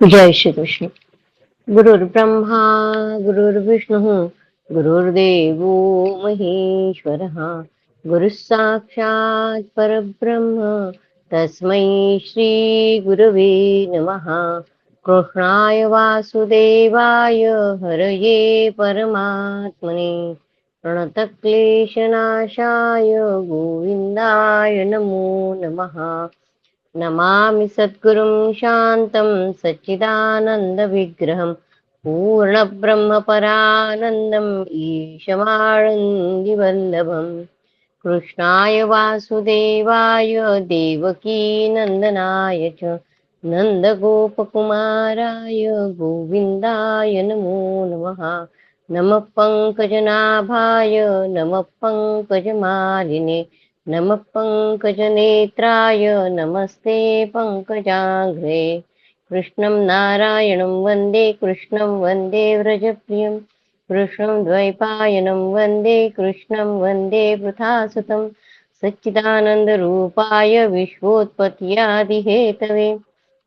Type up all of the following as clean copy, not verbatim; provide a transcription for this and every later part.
जय श्री कृष्ण। गुरुर्ब्रह्मा गुरुर्विष्णु गुरुर्देवो महेश्वरः। गुरुः साक्षात् परब्रह्म तस्मै श्री गुरवे नमः। कृष्णाय वासुदेवाय हरये परमात्मने प्रणतक्लेशनाशाय गोविन्दाय नमो नमः। नमामि सद्गुरुं शान्तं सच्चिदानन्दविग्रहं पूर्णब्रह्मपरानन्दम् ईशमानन्दिवल्लभम्। कृष्णाय वासुदेवाय देवकीनन्दनाय च नन्दगोपकुमाराय गोविन्दाय नमो नमः। नमः पङ्कजनाभाय नमः पङ्कजमालिने नमः पङ्कजनेत्राय नमस्ते पङ्कजाङ्घ्रे। कृष्णं नारायणं वन्दे कृष्णं वन्दे व्रजप्रियं कृष्णं द्वैपायनं वन्दे कृष्णं वन्दे वृथासुतं सच्चिदानन्दरूपाय विश्वोत्पत्त्यादिहेतवे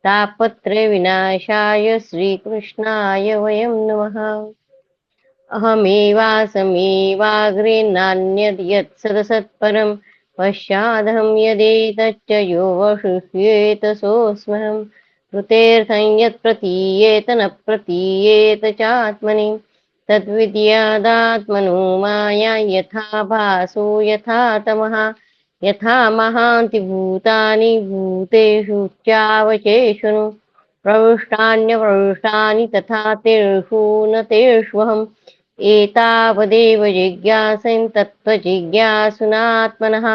तापत्रयविनाशाय श्रीकृष्णाय वयं नमः। अहमेवासमेवाग्रे नान्यद् यत्सदसत्परं पश्चादहं यदेतच्च यो वशिष्येत सोऽस्म्यहं कृतेऽर्थं यत् प्रतीयेत न प्रतीयेत चात्मनि तद्विद्यादात्मनो माया यथा भासो यथा तमः यथा महान्ति भूतानि भूतेषु चावचेषु प्रविष्टान्यप्रविष्टानि तथा तेषु न तेष्वहम् एतावदेव जिज्ञासेन तत्त्वजिज्ञासुनात्मनः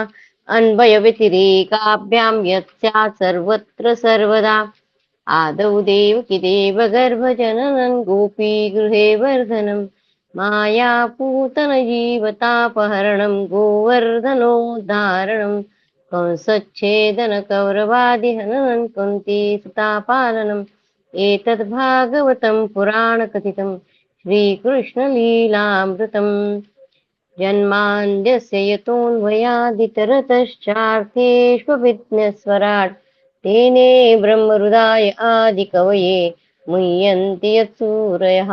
अन्वयव्यतिरेकाभ्यां यत् स्यात् सर्वत्र सर्वदा आदौ देवकी देवगर्भजननं गोपीगृहे वर्धनं मायापूतनजीवतापहरणं गोवर्धनोद्धारणं कंसच्छेदनकौरवादिहननं कुन्तीसुतापालनम् एतद्भागवतं पुराणकथितं श्रीकृष्णलीलामृतम्। जन्माद्यस्य यतोऽन्वयादितरतश्चार्थेष्वभिज्ञस्वराट् तेने ब्रह्महृदाय आदिकवये मुह्यन्ति यत्सूरयः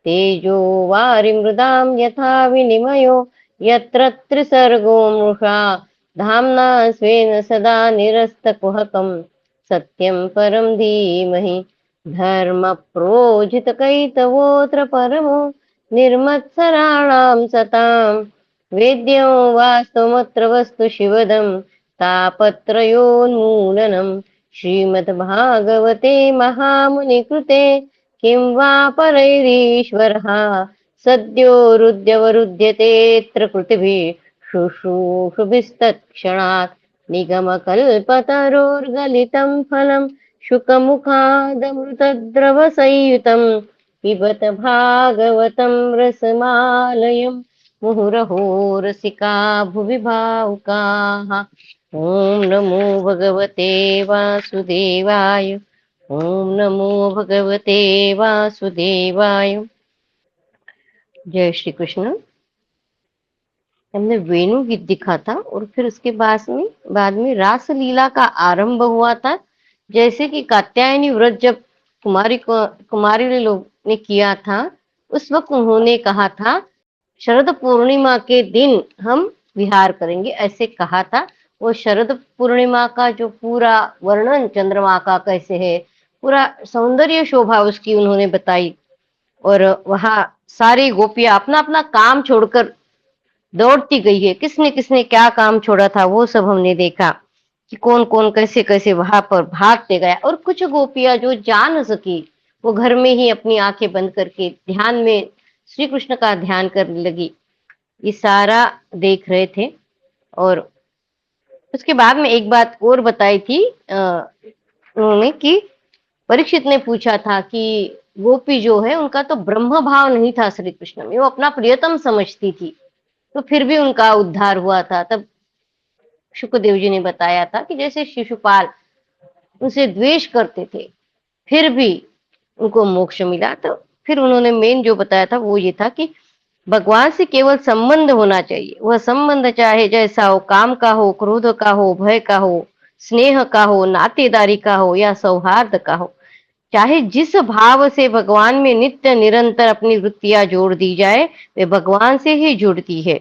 तेजो वारिमृदां यथा विनिमयो यत्र त्रिसर्गो मृषा धाम्ना स्वेन सदा निरस्तकुहकं सत्यं परं धीमहि धर्मप्रोजितकैतवोऽत्र परमो निर्मत्सराणां सतां वेद्यं वास्तवमत्र वस्तु शिवदं तापत्रयोन्मूलनं श्रीमद्भागवते महामुनिकृते किं वा परैरीश्वरः सद्यो हृद्यवरुध्यतेऽत्र कृतिभिः शुश्रूषुभिस्तत्क्षणात् निगमकल्पतरोर्गलितं फलं शुकमुखादमृतद्रवसंयुतं पिबत भागवतं रसमालयं मुहुरहो रसिका भुवि भावुकाः। ॐ नमो भगवते वासुदेवाय। ॐ नमो भगवते वासुदेवाय। जय श्री कृष्ण। हमने वेणु गीत दिखा था और फिर उसके बाद में रासलीला का आरंभ हुआ था। जैसे कि कात्यायनी व्रत जब कुमारी लोग ने किया था, उस वक्त उन्होंने कहा था शरद पूर्णिमा के दिन हम विहार करेंगे, ऐसे कहा था। वो शरद पूर्णिमा का जो पूरा वर्णन चंद्रमा का कैसे है, पूरा सौंदर्य शोभा उसकी उन्होंने बताई। और वहां सारी गोपियां अपना अपना काम छोड़कर दौड़ती गई है। किसने किसने क्या काम छोड़ा था वो सब हमने देखा कि कौन कौन कैसे कैसे वहां पर भागते गया। और कुछ गोपियां जो जा न सकी, वो घर में ही अपनी आंखें बंद करके ध्यान में श्री कृष्ण का ध्यान करने लगी। ये सारा देख रहे थे। और उसके बाद में एक बात और बताई थी उन्होंने कि परीक्षित ने पूछा था कि गोपी जो है उनका तो ब्रह्म भाव नहीं था श्री कृष्ण में, वो अपना प्रियतम समझती थी, तो फिर भी उनका उद्धार हुआ था। तब शुकदेव जी ने बताया था कि जैसे शिशुपाल उनसे द्वेष करते थे, फिर भी उनको मोक्ष मिला। तो फिर उन्होंने मेन जो बताया था वो ये था कि भगवान से केवल संबंध होना चाहिए। वह संबंध चाहे जैसा हो, काम का हो, क्रोध का हो, भय का हो, स्नेह का हो, नातेदारी का हो या सौहार्द का हो, चाहे जिस भाव से भगवान में नित्य निरंतर अपनी वृत्तियां जोड़ दी जाए, वे भगवान से ही जुड़ती है।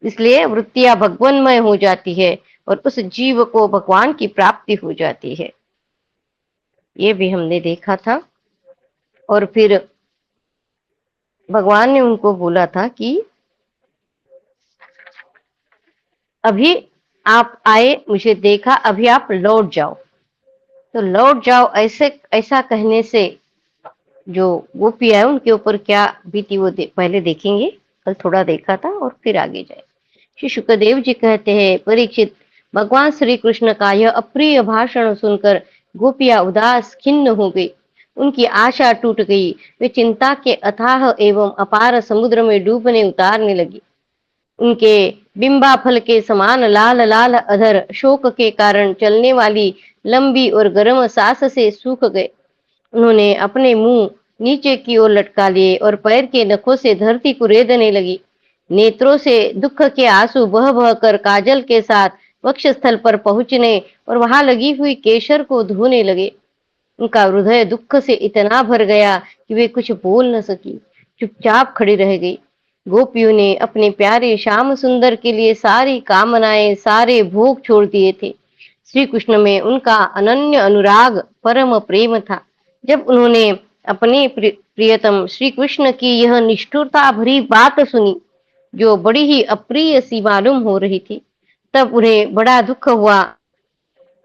इसलिए वृत्तियां भगवानमय हो जाती है और उस जीव को भगवान की प्राप्ति हो जाती है। ये भी हमने देखा था। और फिर भगवान ने उनको बोला था कि अभी आप आए, मुझे देखा, अभी आप लौट जाओ। तो लौट जाओ ऐसे ऐसा कहने से जो गोपी है उनके ऊपर क्या बीती वो पहले देखेंगे। कल थोड़ा देखा था और फिर आगे जाए। श्री शुकदेव जी कहते हैं, परीक्षित, भगवान श्री कृष्ण का यह अप्रिय भाषण सुनकर गोपियां उदास खिन्न हो गई। उनकी आशा टूट गई। वे चिंता के अथाह एवं अपार समुद्र में डूबने उतारने लगी। उनके बिंबा फल के समान लाल लाल अधर शोक के कारण चलने वाली लंबी और गर्म सांस से सूख गए। उन्होंने अपने मुंह नीचे की ओर लटका लिए और पैर के नखों से धरती को रेदने लगी। नेत्रों से दुख के आंसू बह बह कर काजल के साथ वक्षस्थल पर पहुंचने और वहां लगी हुई केशर को धोने लगे। उनका हृदय दुख से इतना भर गया कि वे कुछ बोल न सकी, चुपचाप खड़ी रह गई। गोपियों ने अपने प्यारे श्याम सुंदर के लिए सारी कामनाएं, सारे भोग छोड़ दिए थे। श्री कृष्ण में उनका अनन्य अनुराग, परम प्रेम था। जब उन्होंने अपने प्रियतम श्री कृष्ण की यह निष्ठुरता भरी बात सुनी, जो बड़ी ही अप्रिय सी मालूम हो रही थी, तब उन्हें बड़ा दुख हुआ।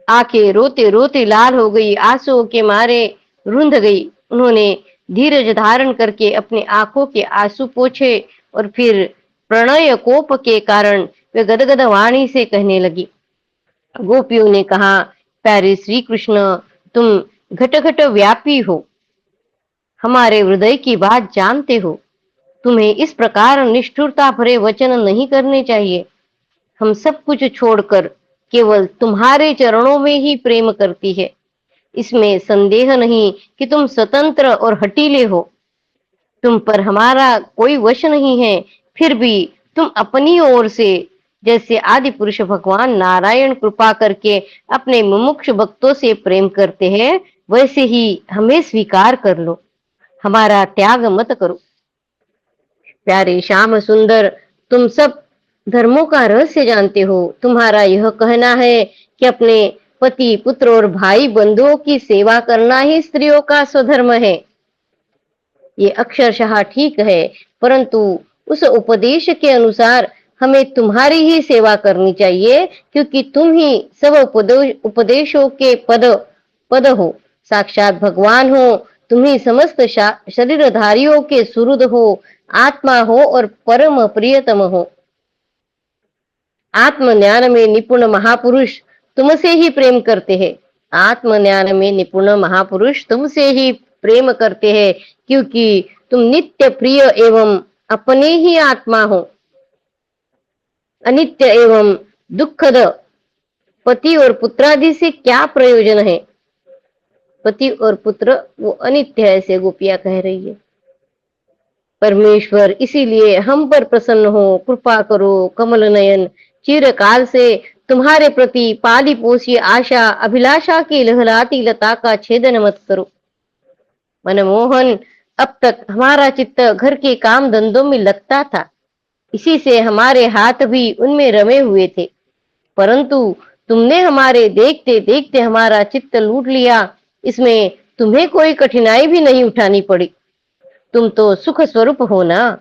आंखें रोते रोते लाल हो गई, आंसुओं के मारे रुंध गई। उन्होंने धीरज धारण करके अपने आंखों के आंसू पोंछे और फिर प्रणय कोप के कारण वे गदगद वाणी से कहने लगी। गोपियों ने कहा, प्यारे श्री कृष्ण, तुम घट घट व्यापी हो, हमारे हृदय की बात जानते हो। तुम्हें इस प्रकार निष्ठुरता भरे वचन नहीं करने चाहिए। हम सब कुछ छोड़कर केवल तुम्हारे चरणों में ही प्रेम करती है। इसमें संदेह नहीं कि तुम स्वतंत्र और हठीले हो। तुम पर हमारा कोई वश नहीं है, फिर भी तुम अपनी ओर से जैसे आदि पुरुष भगवान नारायण कृपा करके अपने मुमुक्षु भक्तों से प्रेम करते हैं, वैसे ही हमें स्वीकार कर लो। हमारा त्याग मत करो। प्यारे श्याम सुंदर, तुम सब धर्मों का रहस्य जानते हो। तुम्हारा यह कहना है कि अपने पति, पुत्र और भाई बंधुओं की सेवा करना ही स्त्रियों का स्वधर्म है। ये अक्षरशः ठीक है, परंतु उस उपदेश के अनुसार हमें तुम्हारी ही सेवा करनी चाहिए, क्योंकि तुम ही सब उपदेशों के पद पद हो, साक्षात भगवान हो। तुम ही समस्त शरीरधारियों के सुहृद हो, आत्मा हो और परम प्रियतम हो। आत्मज्ञान में निपुण महापुरुष तुमसे ही प्रेम करते हैं। आत्मज्ञान में निपुण महापुरुष तुमसे ही प्रेम करते हैं, क्योंकि तुम नित्य प्रिय एवं अपने ही आत्मा हो। अनित्य एवं दुखद पति और पुत्रादि से क्या प्रयोजन है। पति और पुत्र वो अनित्य है, ऐसे गोपियां कह रही है। परमेश्वर इसीलिए हम पर प्रसन्न हो, कृपा करो। कमल नयन, चिरकाल से तुम्हारे प्रति पाली पोसी आशा अभिलाषा की लहलाती लता का छेदन मत करो। मनमोहन, अब तक हमारा चित्त घर के काम धंधों में लगता था, इसी से हमारे हाथ भी उनमें रमे हुए थे। परंतु तुमने हमारे देखते देखते हमारा चित्त लूट लिया। इसमें तुम्हें कोई कठिनाई भी नहीं उठानी पड़ी। तुम तो सुख स्वरूप हो ना।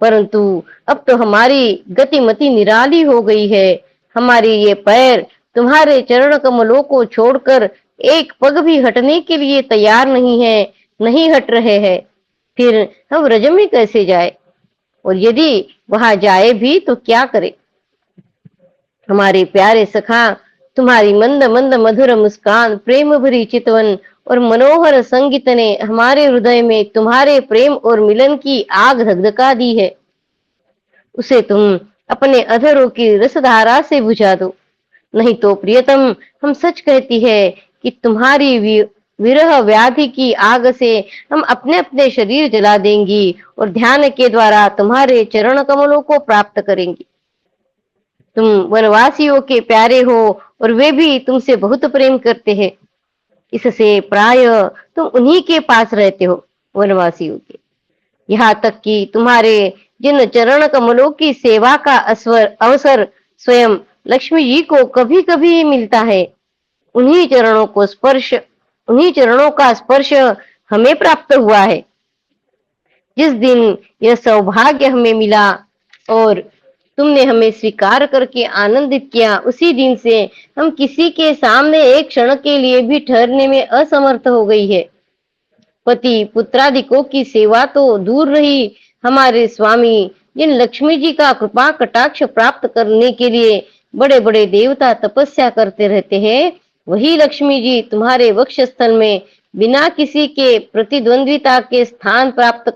परंतु अब तो हमारी गतिमति निराली हो गई है। हमारी ये पैर तुम्हारे चरण कमलों को छोड़कर एक पग भी हटने के लिए तैयार नहीं है, नहीं हट रहे हैं। फिर हम व्रज में कैसे जाए, और यदि वहां जाए भी तो क्या करे। हमारे प्यारे सखा, तुम्हारी मंद मंद मधुर मुस्कान, प्रेम भरी चितवन और मनोहर संगीत ने हमारे हृदय में तुम्हारे प्रेम और मिलन की आग धधका दी है। उसे तुम अपने अधरों की रसधारा से बुझा दो, नहीं तो प्रियतम, हम सच कहती है कि तुम्हारी विरह व्याधि की आग से हम अपने अपने शरीर जला देंगी और ध्यान के द्वारा तुम्हारे चरण कमलों को प्राप्त करेंगी। तुम वनवासियों के प्यारे हो और वे भी तुमसे बहुत प्रेम करते हैं। इससे प्राय तुम उन्हीं के पास रहते हो, वनवासियों के। यहाँ तक कि तुम्हारे जिन चरण कमलों की सेवा का अवसर स्वयं लक्ष्मी जी को कभी कभी मिलता है, उन्हीं चरणों को स्पर्श उन्हीं चरणों का स्पर्श हमें प्राप्त हुआ है। जिस दिन यह सौभाग्य हमें मिला और तुमने हमें स्वीकार करके आनंदित किया, उसी दिन से हम किसी के सामने एक क्षण के लिए भी ठहरने में असमर्थ हो गई है। पति पुत्रादिकों की सेवा तो दूर रही, हमारे स्वामी जिन लक्ष्मी जी का कृपा कटाक्ष प्राप्त करने के लिए बड़े बड़े देवता तपस्या करते रहते हैं, वही लक्ष्मी जी तुम्हारे वक्ष स्थल में बिना किसी के प्रतिद्वंद्विता के स्थान प्राप्त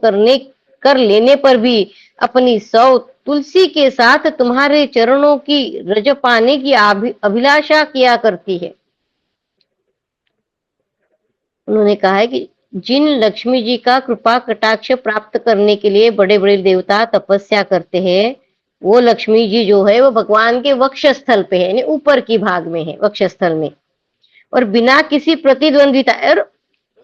कर लेने पर भी अपनी सौ तुलसी के साथ तुम्हारे चरणों की रज पाने की अभिलाषा किया करती है। उन्होंने कहा है कि जिन लक्ष्मी जी का कृपा कटाक्ष प्राप्त करने के लिए बड़े बड़े देवता तपस्या करते हैं, वो लक्ष्मी जी जो है वो भगवान के वक्ष स्थल पे है, यानी ऊपर की भाग में है, वक्ष स्थल में, और बिना किसी प्रतिद्वंद्विता और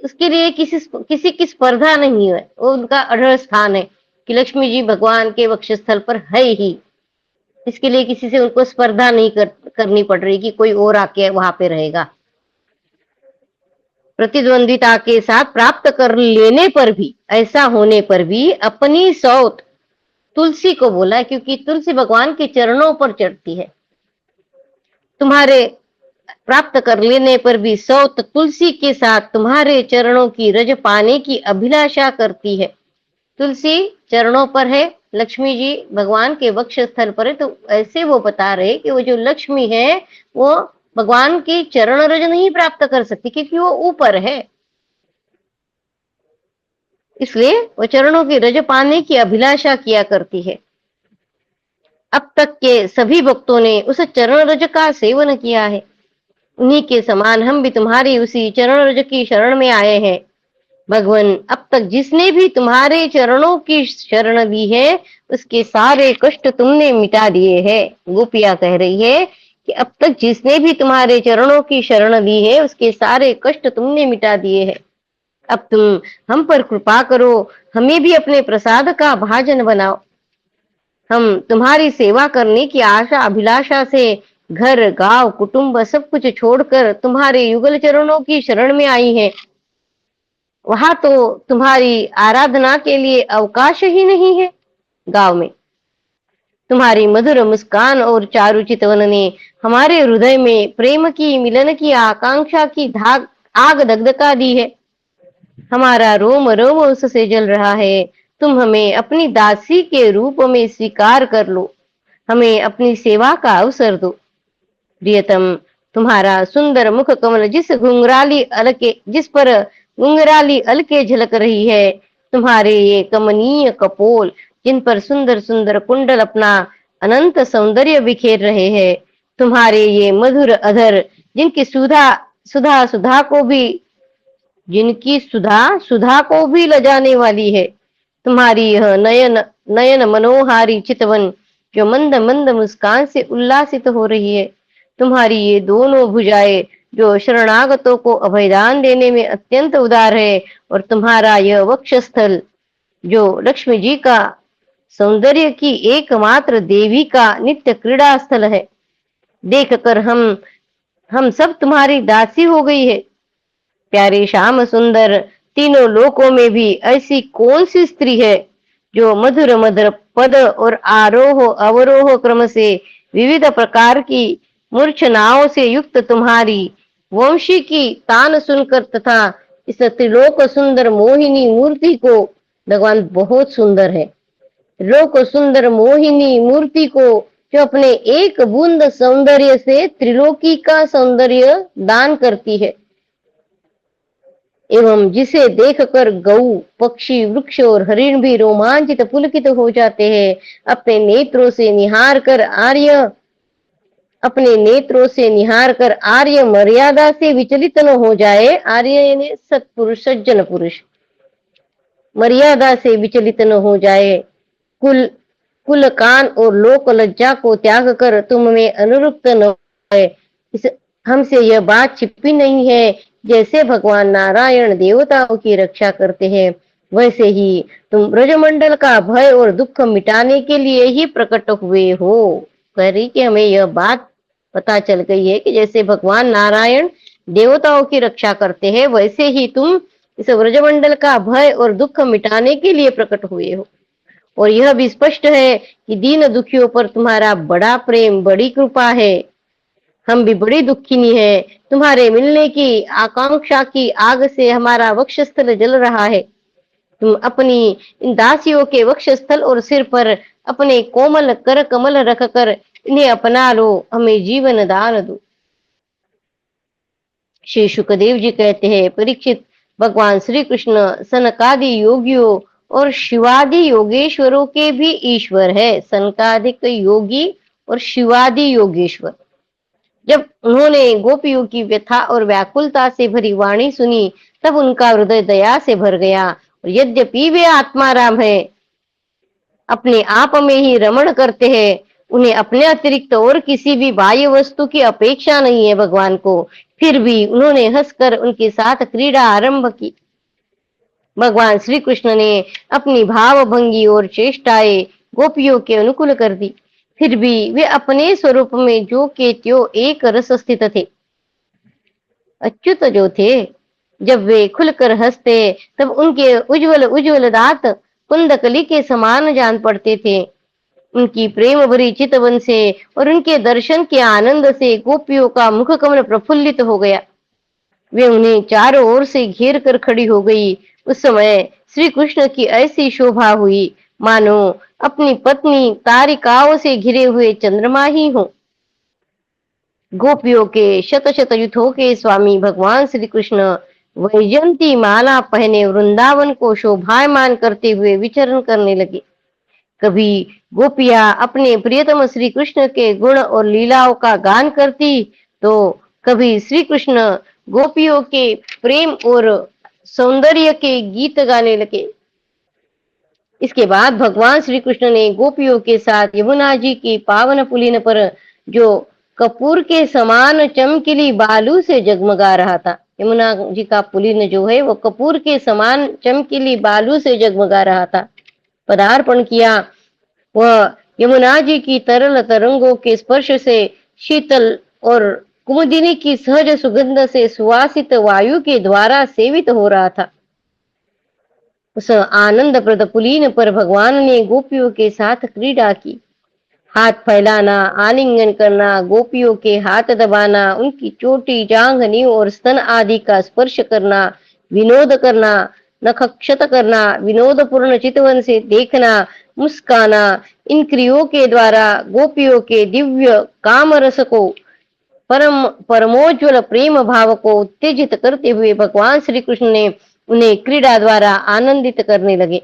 उसके लिए किसी की स्पर्धा नहीं है। वो उनका अढ़ स्थान है कि लक्ष्मी जी भगवान के वक्ष स्थल पर है ही, इसके लिए किसी से उनको स्पर्धा नहीं करनी पड़ रही कि कोई और आके वहां पे रहेगा। प्रतिद्वंदिता के साथ प्राप्त कर लेने पर भी, ऐसा होने पर भी अपनी सौत तुलसी को बोला, क्योंकि तुलसी भगवान के चरणों पर चढ़ती है। तुम्हारे प्राप्त कर लेने पर भी सौत तुलसी के साथ तुम्हारे चरणों की रज पाने की अभिलाषा करती है। तुलसी चरणों पर है, लक्ष्मी जी भगवान के वक्ष स्थल पर है, तो ऐसे वो बता रहे कि वो जो लक्ष्मी है वो भगवान की चरण रज नहीं प्राप्त कर सकती, क्योंकि वो ऊपर है, इसलिए वो चरणों की रज पाने की अभिलाषा किया करती है। अब तक के सभी भक्तों ने उस चरण रज का सेवन किया है, उन्हीं के समान हम भी तुम्हारी उसी चरण रज की शरण में आए हैं। भगवान, अब तक जिसने भी तुम्हारे चरणों की शरण ली है, उसके सारे कष्ट तुमने मिटा दिए हैं। गोपिया कह रही है कि अब तक जिसने भी तुम्हारे चरणों की शरण ली है, उसके सारे कष्ट तुमने मिटा दिए हैं। अब तुम हम पर कृपा करो, हमें भी अपने प्रसाद का भाजन बनाओ। हम तुम्हारी सेवा करने की आशा अभिलाषा से घर गांव कुटुंब सब कुछ छोड़कर तुम्हारे युगल चरणों की शरण में आई हैं। वहां तो तुम्हारी आराधना के लिए अवकाश ही नहीं है। गांव में तुम्हारी मधुर मुस्कान और चारु चितवन ने हमारे हृदय में प्रेम की मिलन की आकांक्षा की आग दग्धका दी है। हमारा रोम रोम उससे जल रहा है। तुम हमें अपनी दासी के रूप में स्वीकार कर लो, हमें अपनी सेवा का अवसर दो। प्रियतम, तुम्हारा सुंदर मुख कमल जिस पर घुंघराली अलके झलक रही है, तुम्हारे ये कमनीय कपोल जिन पर सुंदर सुंदर कुंडल अपना अनंत सौंदर्य बिखेर रहे हैं, तुम्हारे ये मधुर अधर जिनकी सुधा सुधा सुधा को भी जिनकी सुधा सुधा को भी लजाने वाली है, तुम्हारी यह नयन नयन मनोहारी चितवन जो मंद मंद मुस्कान से उल्लासित हो रही है, तुम्हारी ये दोनों भुजाएं जो शरणागतों को अभयदान देने में अत्यंत उदार है, और तुम्हारा यह वक्षस्थल जो लक्ष्मी जी का सौंदर्य की एकमात्र देवी का नित्य क्रीड़ा स्थल है, देखकर हम सब तुम्हारी दासी हो गई है। प्यारे श्याम सुंदर, तीनों लोकों में भी ऐसी कौन सी स्त्री है जो मधुर मधुर पद और आरोह अवरोह क्रम से विविध प्रकार की मूर्छनाओं से युक्त तुम्हारी वंशी की तान सुनकर तथा इस त्रिलोक सुंदर मोहिनी मूर्ति को, भगवान बहुत सुंदर है, लोक सुंदर मोहिनी मूर्ति को जो अपने एक बूंद सौंदर्य से त्रिलोकी का सौंदर्य दान करती है, एवं जिसे देखकर गऊ पक्षी वृक्ष और हरिण भी रोमांचित पुलकित हो जाते हैं। अपने नेत्रों से निहार कर आर्य मर्यादा से विचलित न हो जाए। आर्य यानी सत्पुरुष सज्जन पुरुष, मर्यादा से विचलित न हो जाए। कुल कान और लोक लज्जा को त्याग कर तुम में अनुरुक्त न हो। इस हमसे यह बात छिपी नहीं है जैसे भगवान नारायण देवताओं की रक्षा करते हैं, वैसे ही तुम ब्रजमंडल का भय और दुख मिटाने के लिए ही प्रकट हुए हो। कह रही कि हमें यह बात पता चल गई है कि जैसे भगवान नारायण देवताओं की रक्षा करते हैं, वैसे ही तुम इस ब्रजमंडल का भय और दुख मिटाने के लिए प्रकट हुए हो। और यह भी स्पष्ट है कि दीन दुखियों पर तुम्हारा बड़ा प्रेम, बड़ी कृपा है। हम भी बड़ी दुखिनी है, तुम्हारे मिलने की आकांक्षा की आग से हमारा वक्षस्थल जल रहा है। तुम अपनी इन दासियों के वक्षस्थल और सिर पर अपने कोमल कर कमल रखकर इन्हें अपना लो, हमें जीवन दान दो। श्री सुखदेव जी कहते हैं, परीक्षित, भगवान श्री कृष्ण सनकादि योगियों और शिवादि योगेश्वरों के भी ईश्वर है। सनकादिक योगी और शिवादि योगेश्वर। जब उन्होंने गोपियों की व्यथा और व्याकुलता से भरी वाणी सुनी, तब उनका हृदय दया से भर गया। और यद्यपि वे आत्माराम है, अपने आप में ही रमण करते हैं, उन्हें अपने अतिरिक्त और किसी भी बाह्य वस्तु की अपेक्षा नहीं है भगवान को, फिर भी उन्होंने हंसकर उनके साथ क्रीड़ा आरंभ की। भगवान श्री कृष्ण ने अपनी भावभंगी और चेष्टाएं गोपियों के अनुकूल कर दी। फिर भी वे अपने स्वरूप में जो के त्यों एक रस स्थित थे। अच्युत जो थे, जब वे खुलकर हंसते, तब उनके उज्जवल उज्जवल दांत कुंदकली के समान जान पड़ते थे। उनकी प्रेम भरी चितवन से और उनके दर्शन के आनंद से गोपियों का मुख कमल प्रफुल्लित हो गया। वे उन्हें चारों ओर से घेर कर खड़ी हो गई। उस समय श्री कृष्ण की ऐसी शोभा हुई मानो अपनी पत्नी तारिकाओं से घिरे हुए चंद्रमा ही हो। गोपियों के शत शत युद्धों के स्वामी भगवान श्री कृष्ण वैजयंती माला पहने वृंदावन को शोभायमान करते हुए विचरण करने लगे। कभी गोपियां अपने प्रियतम श्री कृष्ण के गुण और लीलाओं का गान करती, तो कभी श्री कृष्ण गोपियों के प्रेम और सौंदर्य के गीत गाने लगे। इसके बाद भगवान श्री कृष्ण ने गोपियों के साथ यमुना जी की पावन पुलिन पर, जो कपूर के समान चमकीली बालू से जगमगा रहा था, यमुना जी का पुलिन जो है वो कपूर के समान चमकीली बालू से जगमगा रहा था, पदार्पण किया। वह यमुना जी की तरल तरंगों के स्पर्श से शीतल और कुमुदिनी की सहज सुगंध से सुवासित वायु के द्वारा सेवित हो रहा था। उस आनंद प्रद पुलीन पर भगवान ने गोपियों के साथ क्रीड़ा की। हाथ फैलाना, आलिंगन करना, गोपियों के हाथ दबाना, उनकी चोटी, जांघनी और स्तन आदि का स्पर्श करना, विनोद करना, नखक्षत करना, विनोदपूर्ण चितवन से देखना, मुस्काना, इन क्रियों के द्वारा गोपियों के दिव्य काम रस को, परमोज्वल प्रेम भाव को उत्तेजित करते हुए भगवान श्री कृष्ण ने उन्हें क्रीड़ा द्वारा आनंदित करने लगे।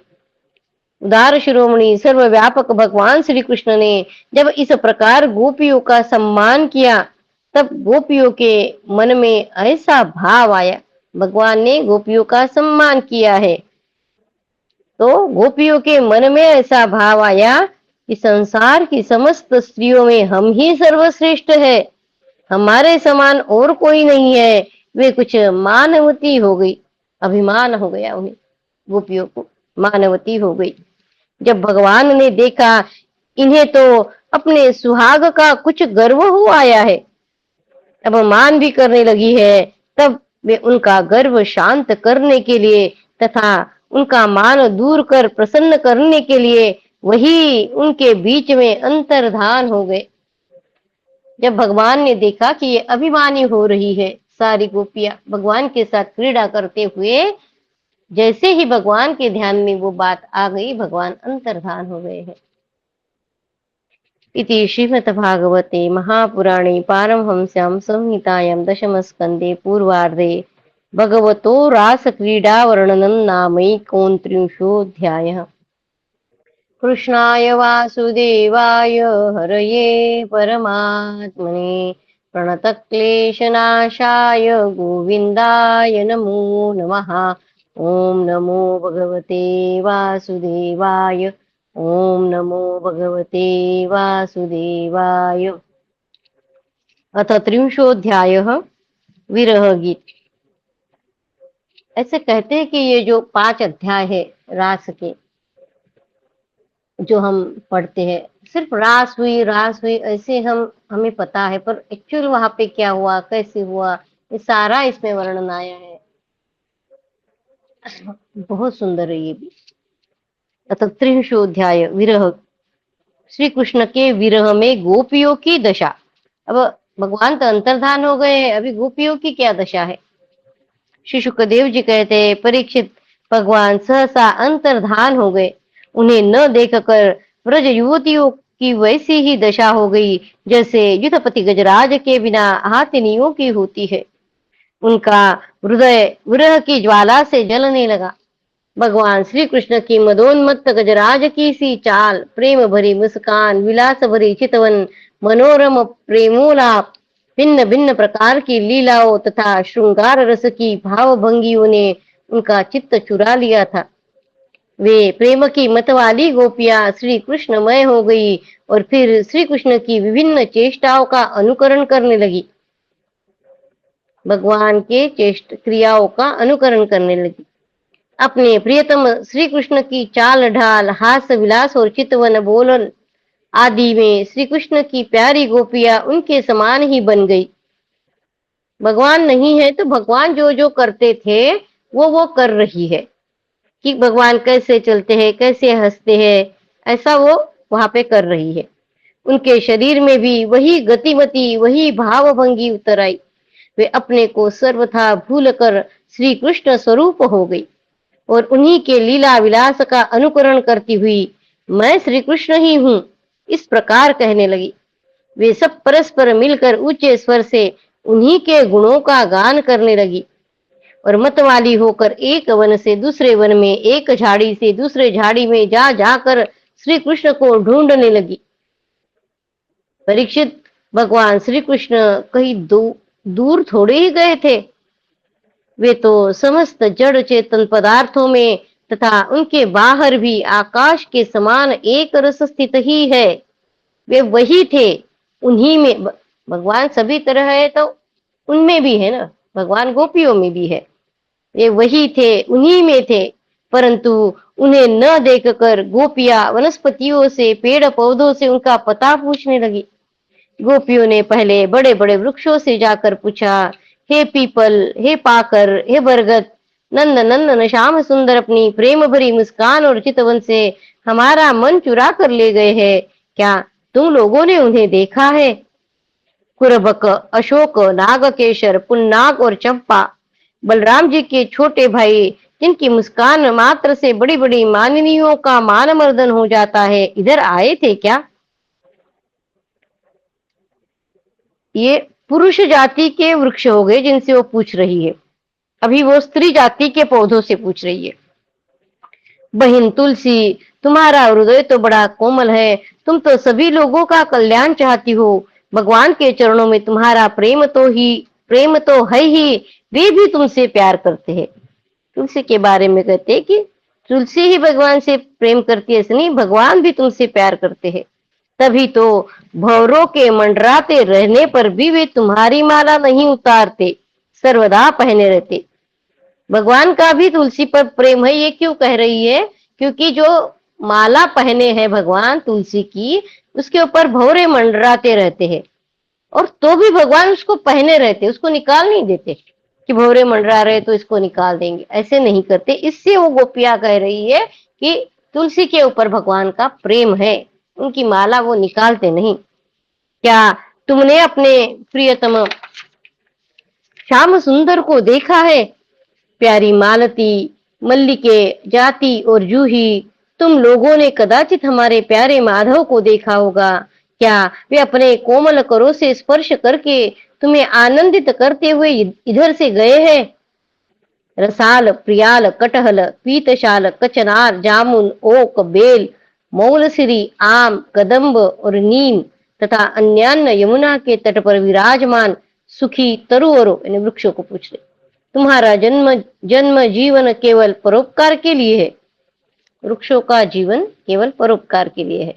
उदार शिरोमणि सर्वव्यापक भगवान श्री कृष्ण ने जब इस प्रकार गोपियों का सम्मान किया, तब गोपियों के मन में ऐसा भाव आया, भगवान ने गोपियों का सम्मान किया है, तो गोपियों के मन में ऐसा भाव आया कि संसार की समस्त स्त्रियों में हम ही सर्वश्रेष्ठ है, हमारे समान और कोई नहीं है। वे कुछ मानवती हो गई, अभिमान हो गया उन्हें, गोपियों को मानवती हो गई। जब भगवान ने देखा इन्हें तो अपने सुहाग का कुछ गर्व हो आया है, अब मान भी करने लगी है, तब वे उनका गर्व शांत करने के लिए तथा उनका मान दूर कर प्रसन्न करने के लिए वही उनके बीच में अंतर्धान हो गए। जब भगवान ने देखा कि ये अभिमानी हो रही है, सारी गोपियां भगवान के साथ क्रीड़ा करते हुए, जैसे ही भगवान के ध्यान में वो बात आ गई, भगवान अंतर्धान हो गए हैं। इति श्रीमद्भागवते महापुराणे पारमहंस्यां संहितायां दशमस्कन्धे पूर्वार्धे भगवतो रासक्रीडावर्णनं नामैकोनत्रिंशोऽध्यायः। कृष्णाय वासुदेवाय हरये परमात्मने प्रणतक्लेशनाशाय गोविन्दाय नमो नमः। ओम नमो भगवते वासुदेवाय। ओम नमो भगवते वासुदेवाय। अथ त्रिंशोऽध्यायः विरह गीत। ऐसे कहते हैं कि ये जो 5 अध्याय है रास के, जो हम पढ़ते हैं, सिर्फ रास हुई ऐसे हमें पता है, पर एक्चुअल वहां पे क्या हुआ, कैसे हुआ, ये सारा इसमें वर्णन आया है। बहुत सुंदर है ये भी। अतः त्रिंशोध्याय विरह, श्री कृष्ण के विरह में गोपियों की दशा। अब भगवान तो अंतर्धान हो गए हैं, अभी गोपियों की क्या दशा है। श्री सुखदेव जी कहते हैं, परीक्षित, भगवान सहसा अंतर्धान हो गए। उन्हें न देखकर व्रज युवतियों की वैसी ही दशा हो गई जैसे युद्धपति गजराज के बिना हाथिनियों की होती है। उनका हृदय विरह की ज्वाला से जलने लगा। भगवान श्री कृष्ण की मदोन्मत्त गजराज की सी चाल, प्रेम भरी मुस्कान, विलास भरी चितवन, मनोरम प्रेमोलाप, भिन्न भिन्न प्रकार की लीलाओं तथा श्रृंगार रस की भाव भंगियों ने उनका चित्त चुरा लिया था। वे प्रेम की मतवाली गोपियां श्री कृष्णमय हो गई और फिर श्री कृष्ण की विभिन्न चेष्टाओं का अनुकरण करने लगी। भगवान के चेष्ट क्रियाओं का अनुकरण करने लगी। अपने प्रियतम श्री कृष्ण की चाल ढाल, हास्य विलास और चितवन बोलन आदि में श्री कृष्ण की प्यारी गोपियां उनके समान ही बन गई। भगवान नहीं है तो भगवान जो जो करते थे वो कर रही है, कि भगवान कैसे चलते हैं, कैसे हंसते हैं, ऐसा वो वहां पे कर रही है। उनके शरीर में भी वही गतिमति, वही भावभंगी उतर आई। वे अपने को सर्वथा भूल कर श्री कृष्ण स्वरूप हो गई और उन्हीं के लीला विलास का अनुकरण करती हुई मैं श्री कृष्ण ही हूं, इस प्रकार कहने लगी। वे सब परस्पर मिलकर ऊंचे स्वर से उन्हीं के गुणों का गान करने लगी और मतवाली होकर एक वन से दूसरे वन में, एक झाड़ी से दूसरे झाड़ी में जा जाकर श्री कृष्ण को ढूंढने लगी। परीक्षित, भगवान श्री कृष्ण कहीं दूर थोड़े ही गए थे। वे तो समस्त जड़ चेतन पदार्थों में तथा उनके बाहर भी आकाश के समान एक रस स्थित ही है। वे वही थे, उन्हीं में। भगवान सभी तरह है तो उनमें भी है ना, भगवान गोपियों में भी है। वे वही थे, उन्हीं में थे, परंतु उन्हें न देखकर गोपियां वनस्पतियों से, पेड़ पौधों से उनका पता पूछने लगी। गोपियों ने पहले बड़े बड़े वृक्षों से जाकर पूछा, हे पीपल, हे पाकर, हे बरगद, नंद नंदन श्याम सुंदर अपनी प्रेम भरी मुस्कान और चितवन से हमारा मन चुरा कर ले गए हैं, क्या तुम लोगों ने उन्हें देखा है? कुरबक, अशोक, नागकेशर, पुन्नाग और चंपा, बलराम जी के छोटे भाई, जिनकी मुस्कान मात्र से बड़ी बड़ी माननियों का मान मर्दन हो जाता है, इधर आए थे क्या? ये पुरुष जाति के वृक्ष हो गए जिनसे वो पूछ रही है। अभी वो स्त्री जाति के पौधों से पूछ रही है। बहन तुलसी, तुम्हारा हृदय तो बड़ा कोमल है, तुम तो सभी लोगों का कल्याण चाहती हो। भगवान के चरणों में तुम्हारा प्रेम तो है ही, वे भी तुमसे प्यार करते हैं। तुलसी के बारे में कहते हैं कि तुलसी ही भगवान से प्रेम करती है, ऐसे नहीं, भगवान भी तुमसे प्यार करते हैं। तभी तो भंवरों के मंडराते रहने पर भी वे तुम्हारी माला नहीं उतारते, सर्वदा पहने रहते। भगवान का भी तुलसी पर प्रेम है, ये क्यों कह रही है? क्योंकि जो माला पहने हैं भगवान तुलसी की, उसके ऊपर भंवरे मंडराते रहते हैं, और तो भी भगवान उसको पहने रहते, उसको निकाल नहीं देते कि भंवरे मंडरा रहे तो इसको निकाल देंगे, ऐसे नहीं करते। इससे वो गोपियां कह रही है कि तुलसी के ऊपर भगवान का प्रेम है, उनकी माला वो निकालते नहीं। क्या तुमने अपने प्रियतम श्याम सुंदर को देखा है? प्यारी मालती, मल्लिके, जाति और जूही, तुम लोगों ने कदाचित हमारे प्यारे माधव को देखा होगा। क्या वे अपने कोमल करों से स्पर्श करके तुम्हें आनंदित करते हुए इधर से गए हैं? रसाल, प्रियाल, कटहल, पीतशाल, कचनार, जामुन, ओक, बेल, मौलसिरी, आम, कदम्ब और नीम तथा अन्यान्य यमुना के तट पर विराजमान सुखी तरुवरों, यानी वृक्षों को पूछ रहे, तुम्हारा जन्म जन्म जीवन केवल परोपकार के लिए है। वृक्षों का जीवन केवल परोपकार के लिए है।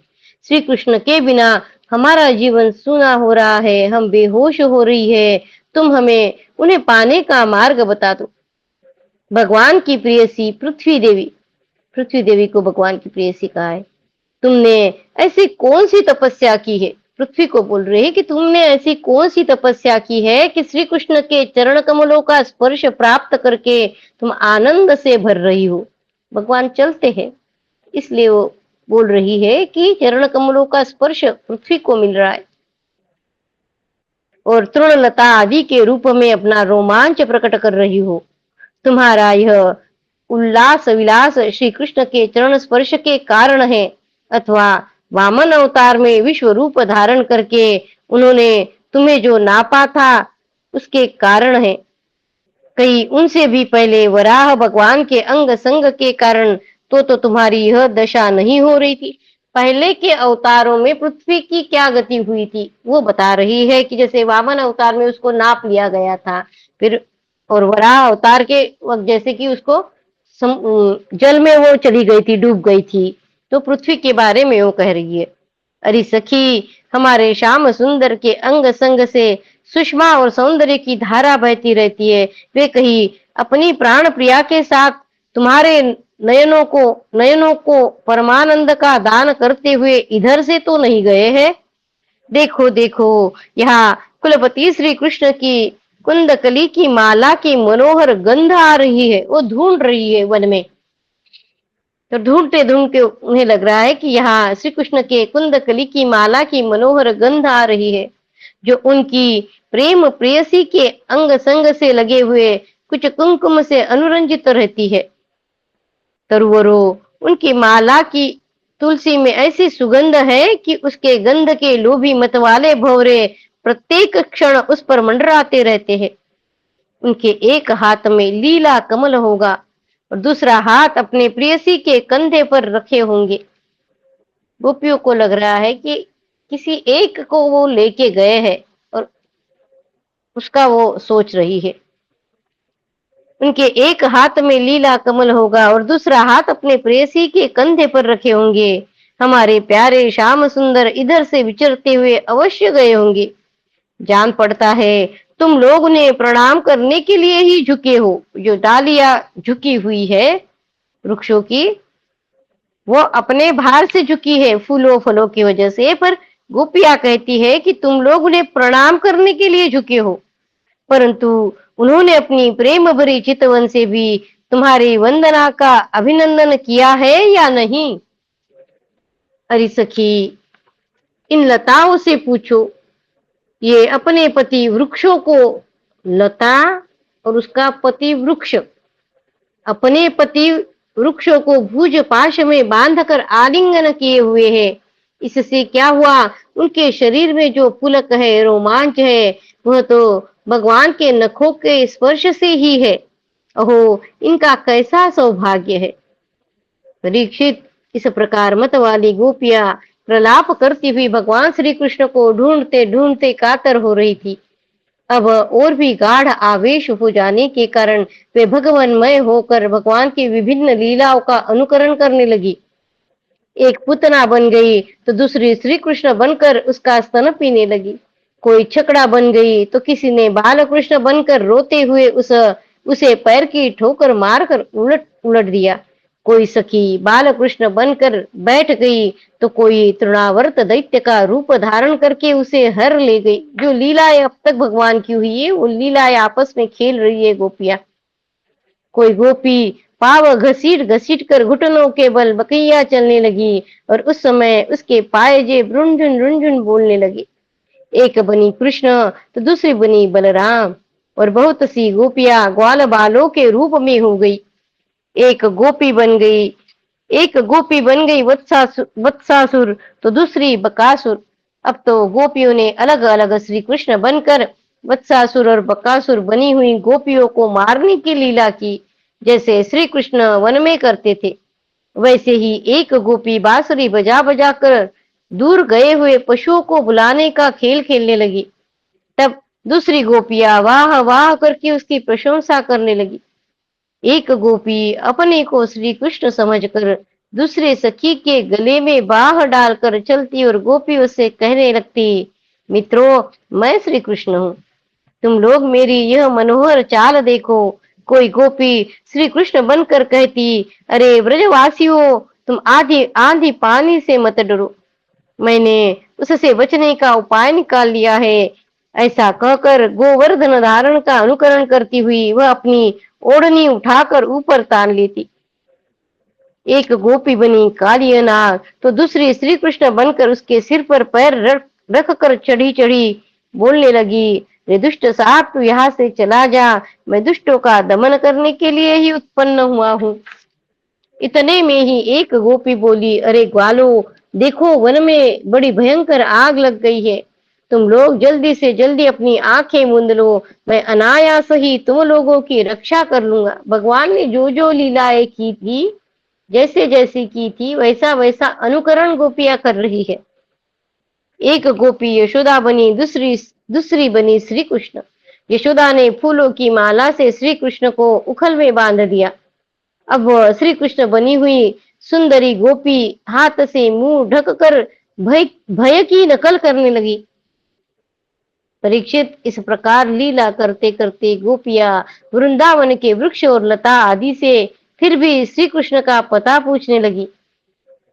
श्री कृष्ण के बिना हमारा जीवन सूना हो रहा है, हम बेहोश हो रही है, तुम हमें उन्हें पाने का मार्ग बता दो। भगवान की प्रेयसी पृथ्वी देवी को भगवान की प्रेयसी कहा है। तुमने ऐसी कौन सी तपस्या की है? पृथ्वी को बोल रहे हैं कि तुमने ऐसी कौन सी तपस्या की है कि श्री कृष्ण के चरण कमलों का स्पर्श प्राप्त करके तुम आनंद से भर रही हो। भगवान चलते हैं, इसलिए वो बोल रही है कि चरण कमलों का स्पर्श पृथ्वी को मिल रहा है और तृणलता आदि के रूप में अपना रोमांच प्रकट कर रही हो। तुम्हारा यह उल्लास विलास श्री कृष्ण के चरण स्पर्श के कारण है, अथवा वामन अवतार में विश्व रूप धारण करके उन्होंने तुम्हें जो नापा था उसके कारण है। कहीं उनसे भी पहले वराह भगवान के अंग संग के कारण तो तुम्हारी यह दशा नहीं हो रही थी। पहले के अवतारों में पृथ्वी की क्या गति हुई थी वो बता रही है कि जैसे वामन अवतार में उसको नाप लिया गया था, फिर और वराह अवतार के वक्त जैसे कि उसको जल में वो चली गई थी, डूब गई थी। तो पृथ्वी के बारे में वो कह रही है, अरे सखी, हमारे श्याम सुंदर के अंग संग से सुषमा और सौंदर्य की धारा बहती रहती है। वे कहीं अपनी प्राण प्रिया के साथ तुम्हारे नयनों को परमानंद का दान करते हुए इधर से तो नहीं गए हैं? देखो देखो, यहाँ कुलपति श्री कृष्ण की कुंदकली की माला की मनोहर गंध आ रही है। वो ढूंढ रही है वन में, तो ढूंढते ढूंढते उन्हें लग रहा है कि यहाँ श्री कृष्ण के कुंदकली की माला की मनोहर गंध आ रही है, जो उनकी प्रेम प्रेयसी के अंग संग से लगे हुए कुछ कुंकुम से अनुरंजित रहती है। तरुवरों, उनकी माला की तुलसी में ऐसी सुगंध है कि उसके गंध के लोभी मतवाले भंवरे प्रत्येक क्षण उस पर मंडराते रहते हैं। उनके एक हाथ में लीला कमल होगा और दूसरा हाथ अपने प्रेयसी के कंधे पर रखे होंगे। गोपियों को लग रहा है कि किसी एक को वो लेके गए हैं और उसका वो सोच रही है। उनके एक हाथ में लीला कमल होगा और दूसरा हाथ अपने प्रेयसी के कंधे पर रखे होंगे। हमारे प्यारे श्याम सुंदर इधर से विचरते हुए अवश्य गए होंगे। जान पड़ता है तुम लोग उन्हें प्रणाम करने के लिए ही झुके हो। जो डालियां झुकी हुई है वृक्षों की, वो अपने भार से झुकी है फूलों फलों की वजह से, पर गोपियां कहती है कि तुम लोग उन्हें प्रणाम करने के लिए झुके हो, परंतु उन्होंने अपनी प्रेम भरी चितवन से भी तुम्हारी वंदना का अभिनंदन किया है या नहीं? अरे सखी, इन लताओं से पूछो। ये अपने पति वृक्षों को, लता और उसका पति वृक्ष, अपने पति वृक्षों को भुज पाश में बांधकर आलिंगन किए हुए है। इससे क्या हुआ? उनके शरीर में जो पुलक है, रोमांच है, वह तो भगवान के नखों के स्पर्श से ही है। अहो, इनका कैसा सौभाग्य है। परीक्षित, इस प्रकार मत वाली गोपियां प्रलाप करती हुई भगवान श्री कृष्ण को ढूंढते ढूंढते कातर हो रही थी। अब और भी गाढ़ आवेश हो जाने के कारण वे भगवानमय होकर भगवान की विभिन्न लीलाओं का अनुकरण करने लगी। एक पुतना बन गई तो दूसरी श्री कृष्ण बनकर उसका स्तन पीने लगी। कोई छकड़ा बन गई तो किसी ने बाल कृष्ण बनकर रोते हुए उसे पैर की ठोकर मारकर उलट उलट दिया। कोई सखी बाल कृष्ण बनकर बैठ गई तो कोई तृणावर्त दैत्य का रूप धारण करके उसे हर ले गई। जो लीलाएं अब तक भगवान की हुई है वो लीलाएं आपस में खेल रही है गोपियां। कोई गोपी पाव घसीट घसीट कर घुटनों के बल बकैया चलने लगी और उस समय उसके पायजे रुंझुन रुंझुन बोलने लगे। एक बनी कृष्ण तो दूसरी बनी बलराम और बहुत सी गोपियां ग्वाल बालों के रूप में हो गई। एक गोपी बन गई वत्सासुर तो दूसरी बकासुर। अब तो गोपियों ने अलग अलग श्री कृष्ण बनकर वत्सासुर और बकासुर बनी हुई गोपियों को मारने की लीला की। जैसे श्री कृष्ण वन में करते थे, वैसे ही एक गोपी बांसुरी बजा बजा कर दूर गए हुए पशुओं को बुलाने का खेल खेलने लगी। तब दूसरी गोपियां वाह वाह करके उसकी प्रशंसा करने लगी। एक गोपी अपने को श्री कृष्ण समझकर दूसरे सखी के गले में बाह डालकर चलती और गोपियों से कहने लगती, मित्रों, मैं श्री कृष्ण हूँ, तुम लोग मेरी यह मनोहर चाल देखो। कोई गोपी श्री कृष्ण बनकर कहती, अरे ब्रजवासियों, तुम आधी आंधी पानी से मत डरो, मैंने उससे बचने का उपाय निकाल लिया है। ऐसा कहकर गोवर्धन धारण का अनुकरण करती हुई वह अपनी ओढ़नी उठाकर ऊपर तान लेती। एक गोपी बनी काली नाग तो दूसरी श्री कृष्ण बनकर उसके सिर पर पैर रख कर चढ़ी चढ़ी बोलने लगी, रे दुष्ट साहब, तू यहाँ से चला जा, मैं दुष्टों का दमन करने के लिए ही उत्पन्न हुआ हूँ। इतने में ही एक गोपी बोली, अरे ग्वालो, देखो वन में बड़ी भयंकर आग लग गई है, तुम लोग जल्दी से जल्दी अपनी आंखें मूंद लो, मैं अनायास ही तुम लोगों की रक्षा कर लूंगा। भगवान ने जो जो लीलाएं की थी, जैसे जैसी की थी, वैसा वैसा अनुकरण गोपियां कर रही है। एक गोपी यशोदा बनी, दूसरी दूसरी बनी श्री कृष्ण। यशोदा ने फूलों की माला से श्री कृष्ण को उखल में बांध दिया। अब श्री कृष्ण बनी हुई सुंदरी गोपी हाथ से मुंह ढककर भय भय की नकल करने लगी। परीक्षित, इस प्रकार लीला करते करते गोपियां वृंदावन के वृक्ष और लता आदि से फिर भी श्री कृष्ण का पता पूछने लगी।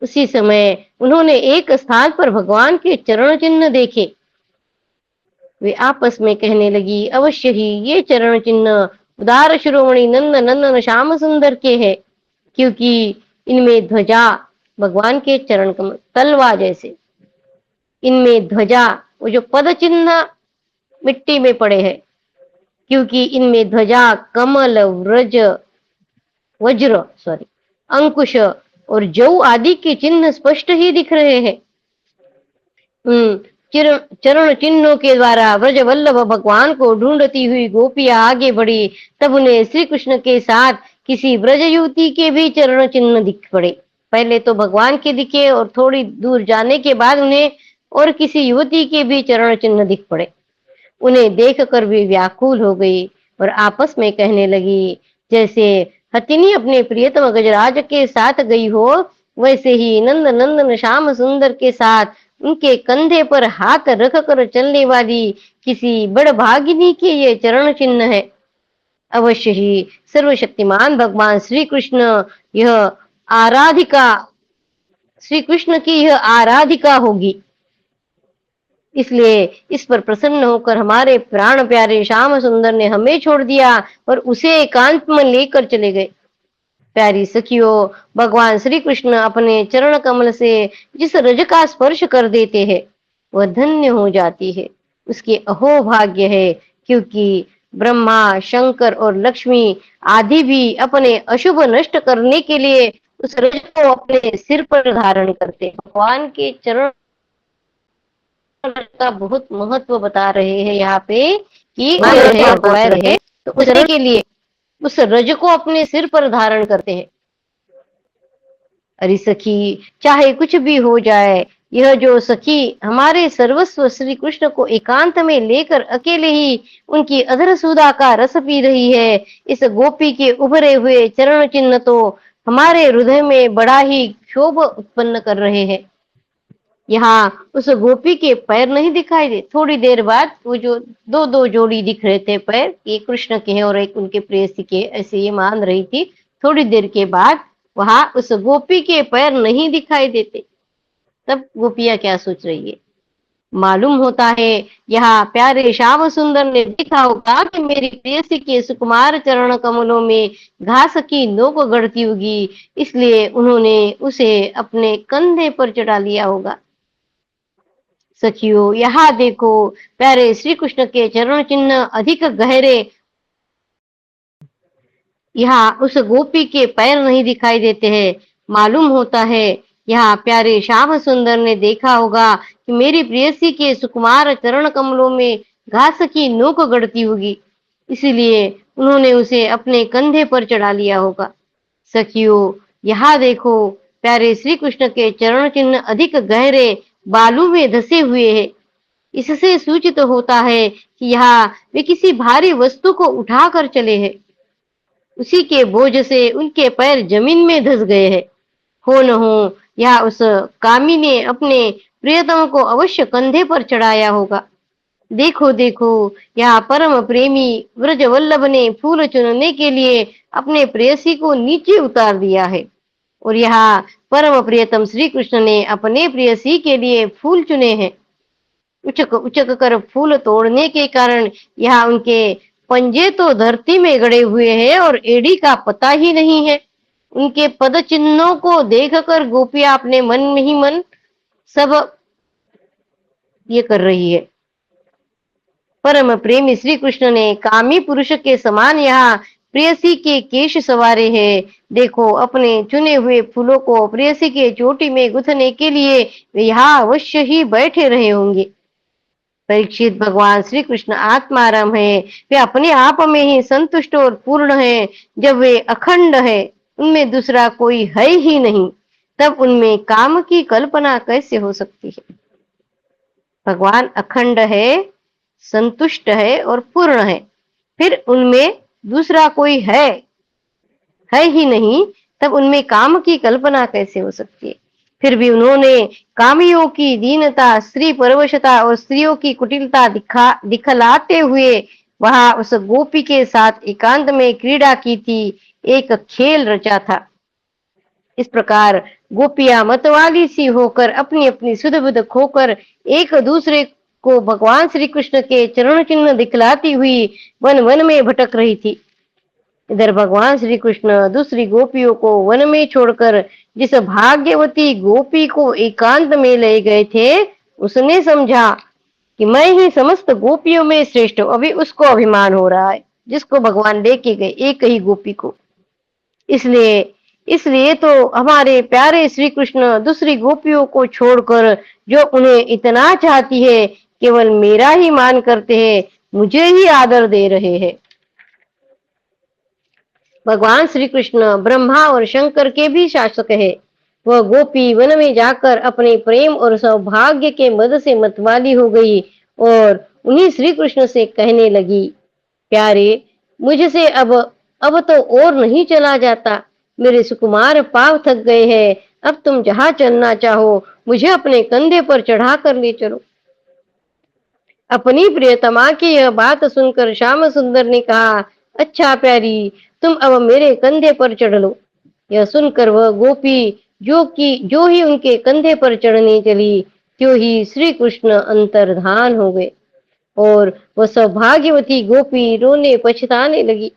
उसी समय उन्होंने एक स्थान पर भगवान के चरण चिन्ह देखे। वे आपस में कहने लगी, अवश्य ही ये चरण चिन्ह उदार शिरोमणि नंद नंदन श्याम सुंदर के है, क्योंकि इनमें ध्वजा, भगवान के चरण कमल तलवा जैसे, इनमें ध्वजा, वो जो पद चिन्ह मिट्टी में पड़े हैं, क्योंकि इनमें ध्वजा, कमल, अंकुश और जौ आदि के चिन्ह स्पष्ट ही दिख रहे हैं। चरण चिन्हों के द्वारा व्रज वल्लभ भगवान को ढूंढती हुई गोपियां आगे बढ़ी। तब उन्हें श्री कृष्ण के साथ किसी ब्रज युवती के भी चरण चिन्ह दिख पड़े। पहले तो भगवान के दिखे और थोड़ी दूर जाने के बाद उन्हें और किसी युवती के भी चरण चिन्ह दिख पड़े। उन्हें देखकर वे व्याकुल हो गई और आपस में कहने लगी, जैसे हथिनी अपने प्रियतम गजराज के साथ गई हो, वैसे ही नंद नंदन श्याम सुंदर के साथ उनके कंधे पर हाथ रख कर चलने वाली किसी बड़भागिनी के ये चरण चिन्ह है। अवश्य ही सर्वशक्तिमान भगवान श्री कृष्ण यह आराधिका श्री कृष्ण की यह आराधिका होगी। इसलिए इस पर प्रसन्न होकर हमारे प्राण प्यारे श्याम सुंदर ने हमें छोड़ दिया और उसे एकांत में लेकर चले गए। प्यारी सखियों, भगवान श्री कृष्ण अपने चरण कमल से जिस रज का स्पर्श कर देते हैं, वह धन्य हो जाती है, उसके अहो भाग्य है, क्योंकि ब्रह्मा, शंकर और लक्ष्मी आदि भी अपने अशुभ नष्ट करने के लिए उस रज को अपने सिर पर धारण करते हैं। भगवान के चरण का बहुत महत्व बता रहे हैं यहाँ पे कि है तो उसने के लिए उस रज को अपने सिर पर धारण करते हैं। अरे सखी, चाहे कुछ भी हो जाए, यह जो सखी हमारे सर्वस्व श्री कृष्ण को एकांत में लेकर अकेले ही उनकी अधर सुधा का रस पी रही है, इस गोपी के उभरे हुए चरण चिन्ह तो हमारे हृदय में बड़ा ही क्षोभ उत्पन्न कर रहे हैं। यहाँ उस गोपी के पैर नहीं दिखाई दे। थोड़ी देर बाद वो जो दो दो जोड़ी दिख रहे थे पैर, एक कृष्ण के हैं और एक उनके प्रेयसी के, ऐसे ये मान रही थी। थोड़ी देर के बाद वहां उस गोपी के पैर नहीं दिखाई देते। तब गोपियां क्या सोच रही है? मालूम होता है यहाँ प्यारे श्याम सुंदर ने देखा होगा कि मेरी प्रेयसी के सुकुमार चरण कमलों में घास की नोक गढ़ती होगी, इसलिए उन्होंने उसे अपने कंधे पर चढ़ा लिया होगा। सखियों, यहाँ देखो, प्यारे श्री कृष्ण के चरण चिन्ह अधिक गहरे, यहाँ उस गोपी के पैर नहीं दिखाई देते हैं। मालूम होता है यहाँ प्यारे श्याम सुंदर ने देखा होगा कि मेरी प्रेयसी के सुकुमार चरण कमलों में घास की नोक गढ़ती होगी, इसीलिए उन्होंने उसे अपने कंधे पर चढ़ा लिया होगा। सखियों, यहाँ देखो, प्यारे श्री कृष्ण के चरण चिन्ह अधिक गहरे बालू में धसे हुए हैं। इससे सूचित होता है कि यहाँ वे किसी भारी वस्तु को उठाकर चले हैं। उसी के बोझ से उनके पैर जमीन में धस गए हैं। हो न हो या उस कामी ने अपने प्रियतम को अवश्य कंधे पर चढ़ाया होगा। देखो देखो, यहाँ परम प्रेमी व्रज वल्लभ ने फूल चुनने के लिए अपने प्रेयसी को नीचे उतार दिया है, और यहाँ परम प्रियतम श्री कृष्ण ने अपने प्रेयसी के लिए फूल चुने हैं। उचक उचक कर फूल तोड़ने के कारण यहाँ उनके पंजे तो धरती में गड़े हुए हैं और एड़ी का पता ही नहीं है। उनके पद चिन्हों को देखकर गोपियां अपने मन में ही मन सब ये कर रही है। परम प्रेमी श्री कृष्ण ने कामी पुरुष के समान यहाँ प्रेयसी के केश संवारे हैं। देखो, अपने चुने हुए फूलों को प्रेयसी के चोटी में गुथने के लिए वे यहाँ अवश्य ही बैठे रहे होंगे। परीक्षित, भगवान श्री कृष्ण आत्माराम है, वे अपने आप में ही संतुष्ट और पूर्ण है। जब वे अखंड है, उनमें दूसरा कोई है ही नहीं, तब उनमें काम की कल्पना कैसे हो सकती है। भगवान अखंड है, संतुष्ट है और पूर्ण है, फिर उनमें दूसरा कोई है ही नहीं, तब उनमें काम की कल्पना कैसे हो सकती है। फिर भी उन्होंने कामियों की दीनता, स्त्री परवशता और स्त्रियों की कुटिलता दिखलाते हुए वहां उस गोपी के साथ एकांत में क्रीड़ा की थी, एक खेल रचा था। इस प्रकार गोपियां मतवाली सी होकर अपनी अपनी सुध बुध खोकर एक दूसरे को भगवान श्री कृष्ण के चरण चिन्ह दिखलाती हुई वन वन में भटक रही थी। इधर भगवान श्री कृष्ण दूसरी गोपियों को वन में छोड़कर जिस भाग्यवती गोपी को एकांत में ले गए थे, उसने समझा कि मैं ही समस्त गोपियों में श्रेष्ठ हूं। अभी उसको अभिमान हो रहा है, जिसको भगवान लेके गए एक ही गोपी को। इसलिए इसलिए तो हमारे प्यारे श्री कृष्ण दूसरी गोपियों को छोड़कर, जो उन्हें इतना चाहती है, केवल मेरा ही मान करते हैं, मुझे ही आदर दे रहे हैं। भगवान श्री कृष्ण ब्रह्मा और शंकर के भी शासक है। वह गोपी वन में जाकर अपने प्रेम और सौभाग्य के मद से मतवाली हो गई और उन्हीं श्री कृष्ण से कहने लगी, प्यारे, मुझसे अब तो और नहीं चला जाता। मेरे सुकुमार पांव थक गए हैं। अब तुम जहां चलना चाहो मुझे अपने कंधे पर चढ़ा कर ले चलो। अपनी प्रियतमा की यह बात सुनकर श्याम सुंदर ने कहा, अच्छा प्यारी, तुम अब मेरे कंधे पर चढ़ लो। यह सुनकर वह गोपी जो ही उनके कंधे पर चढ़ने चली, त्यों ही श्री कृष्ण अंतर्धान हो गए और वह सौभाग्यवती गोपी रोने पछताने लगी।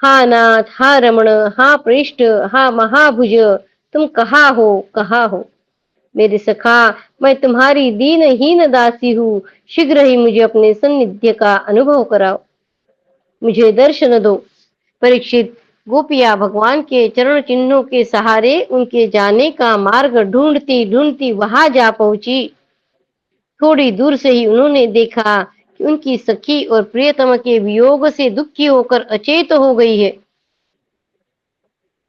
हा नाथ, हा रमण, हा पृष्ठ, हा महाभुज, तुम कहाँ हो। मेरे सखा, मैं तुम्हारी दीनहीन दासी हूँ, शीघ्र ही मुझे अपने सानिध्य का अनुभव कराओ, मुझे दर्शन दो। परीक्षित, गोपियां भगवान के चरण चिन्हों के सहारे उनके जाने का मार्ग ढूंढती ढूंढती वहां जा पहुंची। थोड़ी दूर से ही उन्होंने देखा कि उनकी सखी और प्रियतम के वियोग से दुखी होकर अचेत हो गई है।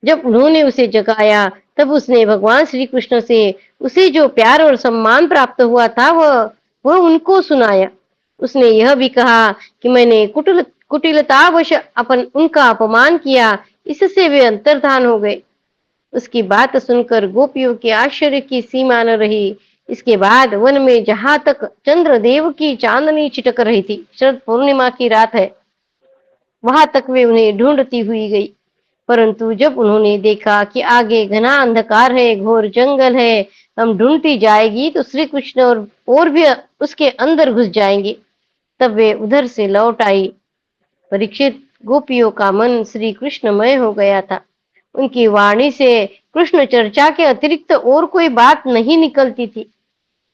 जब उन्होंने उसे जगाया, तब उसने भगवान श्री कृष्ण से उसे जो प्यार और सम्मान प्राप्त हुआ था वह उनको सुनाया। उसने यह भी कहा कि मैंने कुटिलतावश उनका अपमान किया, इससे वे अंतर्धान हो गए। उसकी बात सुनकर गोपियों के आश्चर्य की सीमा न रही। इसके बाद वन में जहां तक चंद्रदेव की चांदनी छिटक रही थी, शरद पूर्णिमा की रात है, वहां तक वे उन्हें ढूंढती हुई गई। परंतु जब उन्होंने देखा कि आगे घना अंधकार है, घोर जंगल है, हम ढूंढती जाएगी तो श्री कृष्ण और भी उसके अंदर घुस जाएंगे, तब वे उधर से लौट आई। परीक्षित, गोपियों का मन श्री कृष्णमय हो गया था। उनकी वाणी से कृष्ण चर्चा के अतिरिक्त और कोई बात नहीं निकलती थी।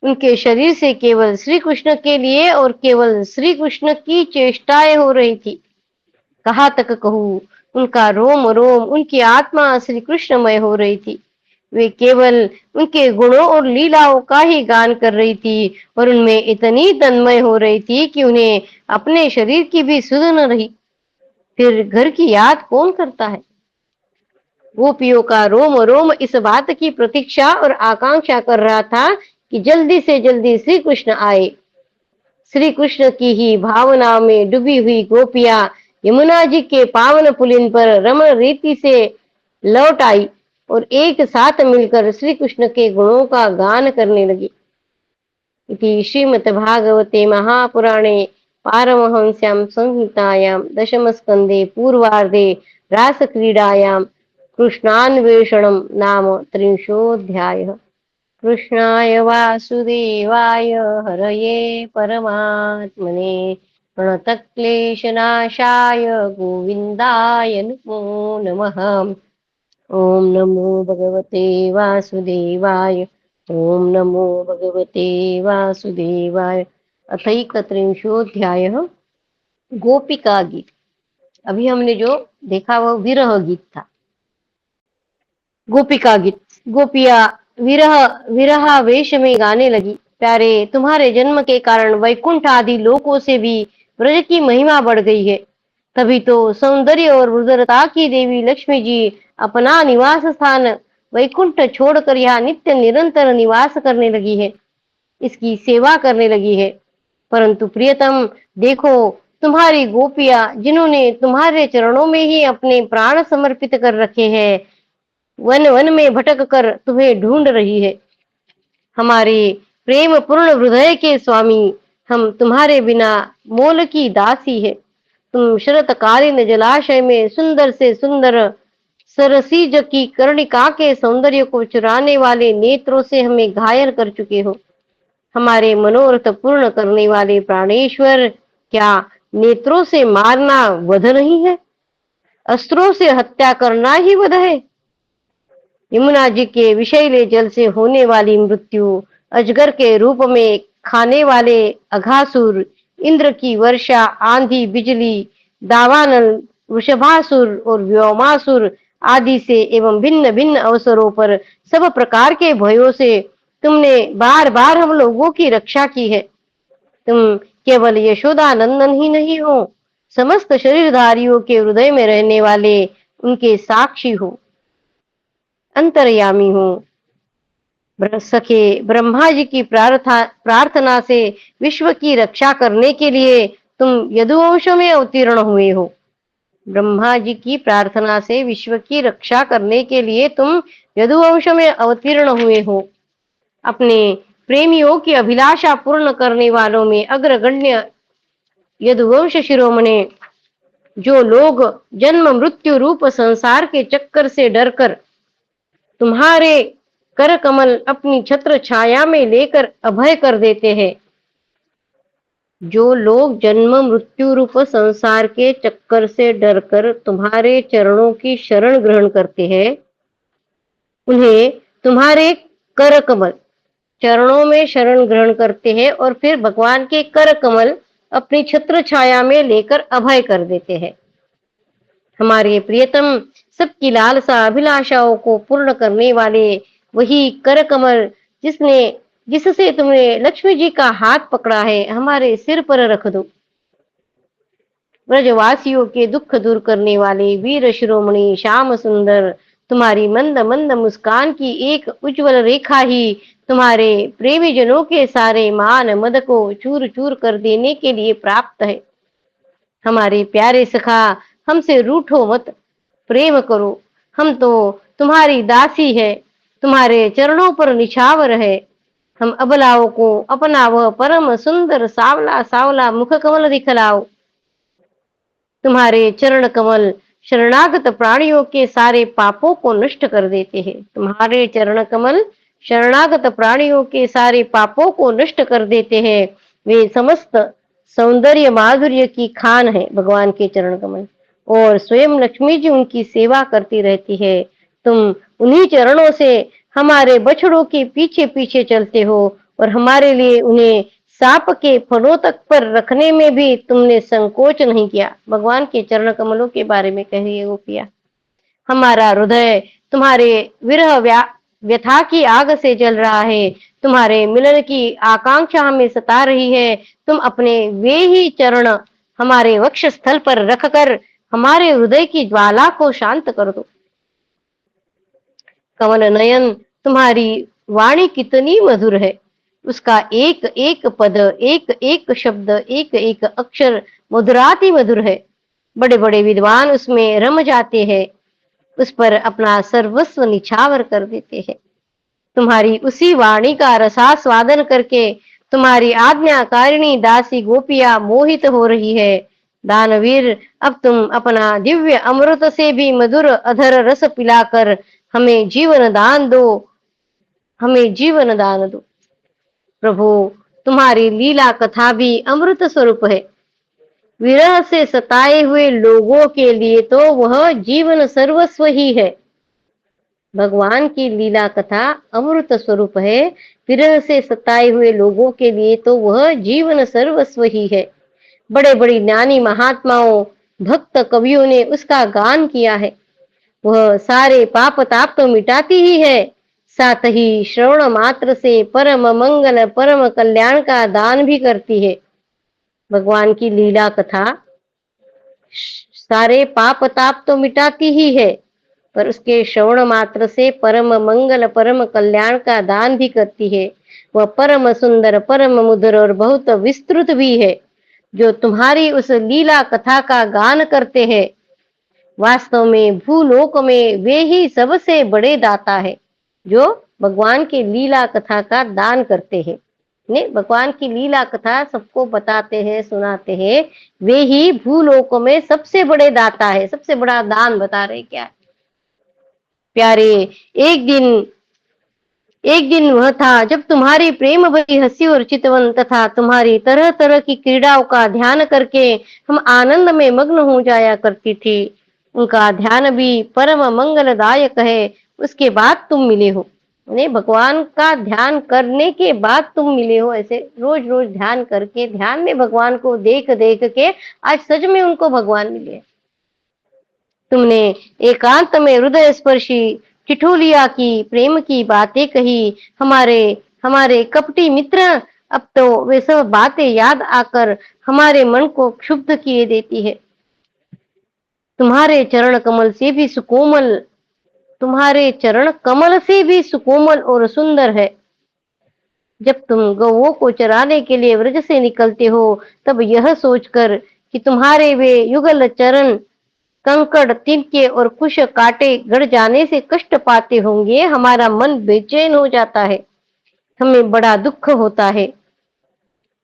उनके शरीर से केवल श्री कृष्ण के लिए और केवल श्री कृष्ण की चेष्टाएं हो रही थी। कहाँ तक कहूँ, उनका रोम रोम, उनकी आत्मा श्री कृष्णमय हो रही थी। वे केवल उनके गुणों और लीलाओं का ही गान कर रही थी और उनमें इतनी तन्मय हो रही थी कि उन्हें अपने शरीर की भी सुध न रही। फिर घर की याद कौन करता है। गोपियों का रोम रोम इस बात की प्रतीक्षा और आकांक्षा कर रहा था कि जल्दी से जल्दी श्री कृष्ण आए। श्री कृष्ण की ही भावना में डूबी हुई गोपियां यमुना जी के पावन पुलिन पर रमण रीति से लौट आई और एक साथ मिलकर श्री कृष्ण के गुणों का गान करने लगी। इति श्रीमद्भागवते महापुराणे पारमहंस्यां संहितायां दशमस्कन्धे पूर्वार्धे रासक्रीडायां कृष्णान्वेषणं नाम 30ोऽध्यायः। कृष्णाय वासुदेवाय हरये परमात्मने प्रणतक्लेशनाशाय गोविन्दाय नमो नमः। ॐ नमो भगवते वासुदेवाय। ॐ नमो भगवते वासुदेवाय। अथैकत्रिंशोऽध्यायः गोपिका गीत। अभी हमने जो देखा वह विरह गीत था। गोपिका गीत। गोपिया विरह विरहावेश में गाने लगी, प्यारे तुम्हारे जन्म के कारण वैकुंठ आदि लोकों से भी ब्रज की महिमा बढ़ गई है। तभी तो सौंदर्य और रुद्रता की देवी लक्ष्मी जी अपना निवास स्थान वैकुंठ छोड़कर यहाँ नित्य निरंतर निवास करने लगी है, इसकी सेवा करने लगी है। परंतु प्रियतम देखो, तुम्हारी गोपियां जिन्होंने तुम्हारे चरणों में ही अपने प्राण समर्पित कर रखे हैं, वन वन में भटक कर तुम्हें ढूंढ रही है। हमारे प्रेम पूर्ण हृदय के स्वामी, हम तुम्हारे बिना मोल की दासी है। तुम शरतकालीन जलाशय में सुंदर से सुंदर सरसीज की कर्णिका के सौंदर्य को चुराने वाले नेत्रों से हमें घायल कर चुके हो। हमारे मनोरथ पूर्ण करने वाले प्राणेश्वर, क्या नेत्रों से मारना वध नहीं है? अस्त्रों से हत्या करना ही वध है? यमुना जी के विषैले जल से होने वाली मृत्यु, अजगर के रूप में खाने वाले अघासुर, इंद्र की वर्षा, आंधी बिजली, दावानल, वृषभासुर और व्योमासुर आदि से एवं भिन्न भिन्न अवसरों पर सब प्रकार के भयों से तुमने बार बार हम लोगों की रक्षा की है। तुम केवल यशोदा नंदन ही नहीं हो, समस्त शरीरधारियों के हृदय में रहने वाले उनके साक्षी हो, अंतर्यामी हो। सके ब्रह्मा जी की प्रार्थना से विश्व की रक्षा करने के लिए तुम यदुवंश में अवतीर्ण हुए हो। ब्रह्मा जी की प्रार्थना से विश्व की रक्षा करने के लिए तुम यदुवंश में अवतीर्ण हुए हो। अपने प्रेमियों की अभिलाषा पूर्ण करने वालों में अग्रगण्य यदुवंश शिरोमणि, जो लोग जन्म मृत्यु रूप संसार के चक्कर से डरकर तुम्हारे कर कमल अपनी छत्र छाया में लेकर अभय कर देते हैं, जो लोग जन्म मृत्यु रूप संसार के चक्कर से डरकर तुम्हारे चरणों की शरण ग्रहण करते हैं, उन्हें तुम्हारे कर कमल चरणों में शरण ग्रहण करते हैं और फिर भगवान के कर कमल अपनी छत्र छाया में लेकर अभय कर देते हैं। हमारे प्रियतम, सबकी लालसा अभिलाषाओं को पूर्ण करने वाले वही कर कमल जिससे तुमने लक्ष्मी जी का हाथ पकड़ा है, हमारे सिर पर रख दो। ब्रजवासियों के दुख दूर करने वाले वीर शिरोमणि श्याम सुंदर, तुम्हारी मंद मंद मुस्कान की एक उज्जवल रेखा ही तुम्हारे प्रेमी जनों के सारे मान मद को चूर चूर कर देने के लिए प्राप्त है। हमारे प्यारे सखा, हमसे रूठो मत, प्रेम करो। हम तो तुम्हारी दासी है, तुम्हारे चरणों पर निछावर है। हम अबलाओं को अपना वह परम सुंदर सावला सावला मुख कमल दिखलाओ। तुम्हारे चरण कमल शरणागत प्राणियों के सारे पापों को नष्ट कर देते हैं। तुम्हारे चरण कमल शरणागत प्राणियों के सारे पापों को नष्ट कर देते हैं। वे समस्त सौंदर्य माधुर्य की खान है भगवान के चरण कमल, और स्वयं लक्ष्मी जी उनकी सेवा करती रहती है। तुम उन्हीं चरणों से हमारे बछड़ों के पीछे पीछे चलते हो और हमारे लिए उन्हें सांप के फनों तक पर रखने में भी तुमने संकोच नहीं किया। भगवान के चरण कमलों के बारे में कह रही है गोपिया। हमारा हृदय तुम्हारे विरह व्यथा की आग से जल रहा है। तुम्हारे मिलन की आकांक्षा हमें सता रही है। तुम अपने वे ही चरण हमारे वक्ष स्थल पर रखकर हमारे हृदय की ज्वाला को शांत कर दो। कमल नयन, तुम्हारी वाणी कितनी मधुर है। उसका एक एक पद, एक एक शब्द, एक एक अक्षर मधुराति मधुर है। बड़े बड़े विद्वान उसमें रम जाते हैं, उस पर अपना सर्वस्व निछावर कर देते हैं। तुम्हारी उसी वाणी का रसास्वादन करके तुम्हारी आज्ञाकारिणी दासी गोपियां मोहित हो रही है। दानवीर, अब तुम अपना दिव्य अमृत से भी मधुर अधर रस पिलाकर हमें जीवन दान दो, हमें जीवन दान दो। प्रभु, तुम्हारी लीला कथा भी अमृत स्वरूप है। विरह से सताए हुए लोगों के लिए तो वह जीवन सर्वस्व ही है। भगवान की लीला कथा अमृत स्वरूप है। विरह से सताए हुए लोगों के लिए तो वह जीवन सर्वस्व ही है। बड़े बड़े ज्ञानी महात्माओं, भक्त कवियों ने उसका गान किया है। वह सारे पाप ताप तो मिटाती ही है, साथ ही श्रवण मात्र से परम मंगल परम कल्याण का दान भी करती है। भगवान की लीला कथा सारे पाप ताप तो मिटाती ही है, पर उसके श्रवण मात्र से परम मंगल परम कल्याण का दान भी करती है। वह परम सुंदर परम मधुर और बहुत विस्तृत भी है। जो तुम्हारी उस लीला कथा का गान करते हैं, वास्तव में भूलोक में वे ही सबसे बड़े दाता है, जो भगवान की लीला कथा का दान करते हैं। ने भगवान की लीला कथा सबको बताते हैं, सुनाते हैं, वे ही भूलोक में सबसे बड़े दाता है। सबसे बड़ा दान बता रहे क्या है प्यारे। एक दिन एक दिन वह था जब तुम्हारी प्रेम भरी हंसी और चितवन तथा तुम्हारी तरह तरह की क्रीड़ाओं का ध्यान करके हम आनंद में मग्न हो जाया करती थी। उनका ध्यान भी परम मंगलदायक है। उसके बाद तुम मिले हो, उन्हें भगवान का ध्यान करने के बाद तुम मिले हो। ऐसे रोज रोज ध्यान करके, ध्यान में भगवान को देख देख के आज सच में उनको भगवान मिले। तुमने एकांत में हृदय स्पर्शी ठिठोलिया की प्रेम की बातें कही। हमारे हमारे कपटी मित्र, अब तो वे सब बातें याद आकर हमारे मन को क्षुब्ध किए देती है। तुम्हारे चरण कमल से भी सुकोमल, तुम्हारे चरण कमल से भी सुकोमल और सुंदर है। जब तुम गौओं को चराने के लिए व्रज से निकलते हो, तब यह सोचकर कि तुम्हारे वे युगल चरण कंकड़ तिनके और कुश कांटे गड़ जाने से कष्ट पाते होंगे, हमारा मन बेचैन हो जाता है, हमें बड़ा दुख होता है।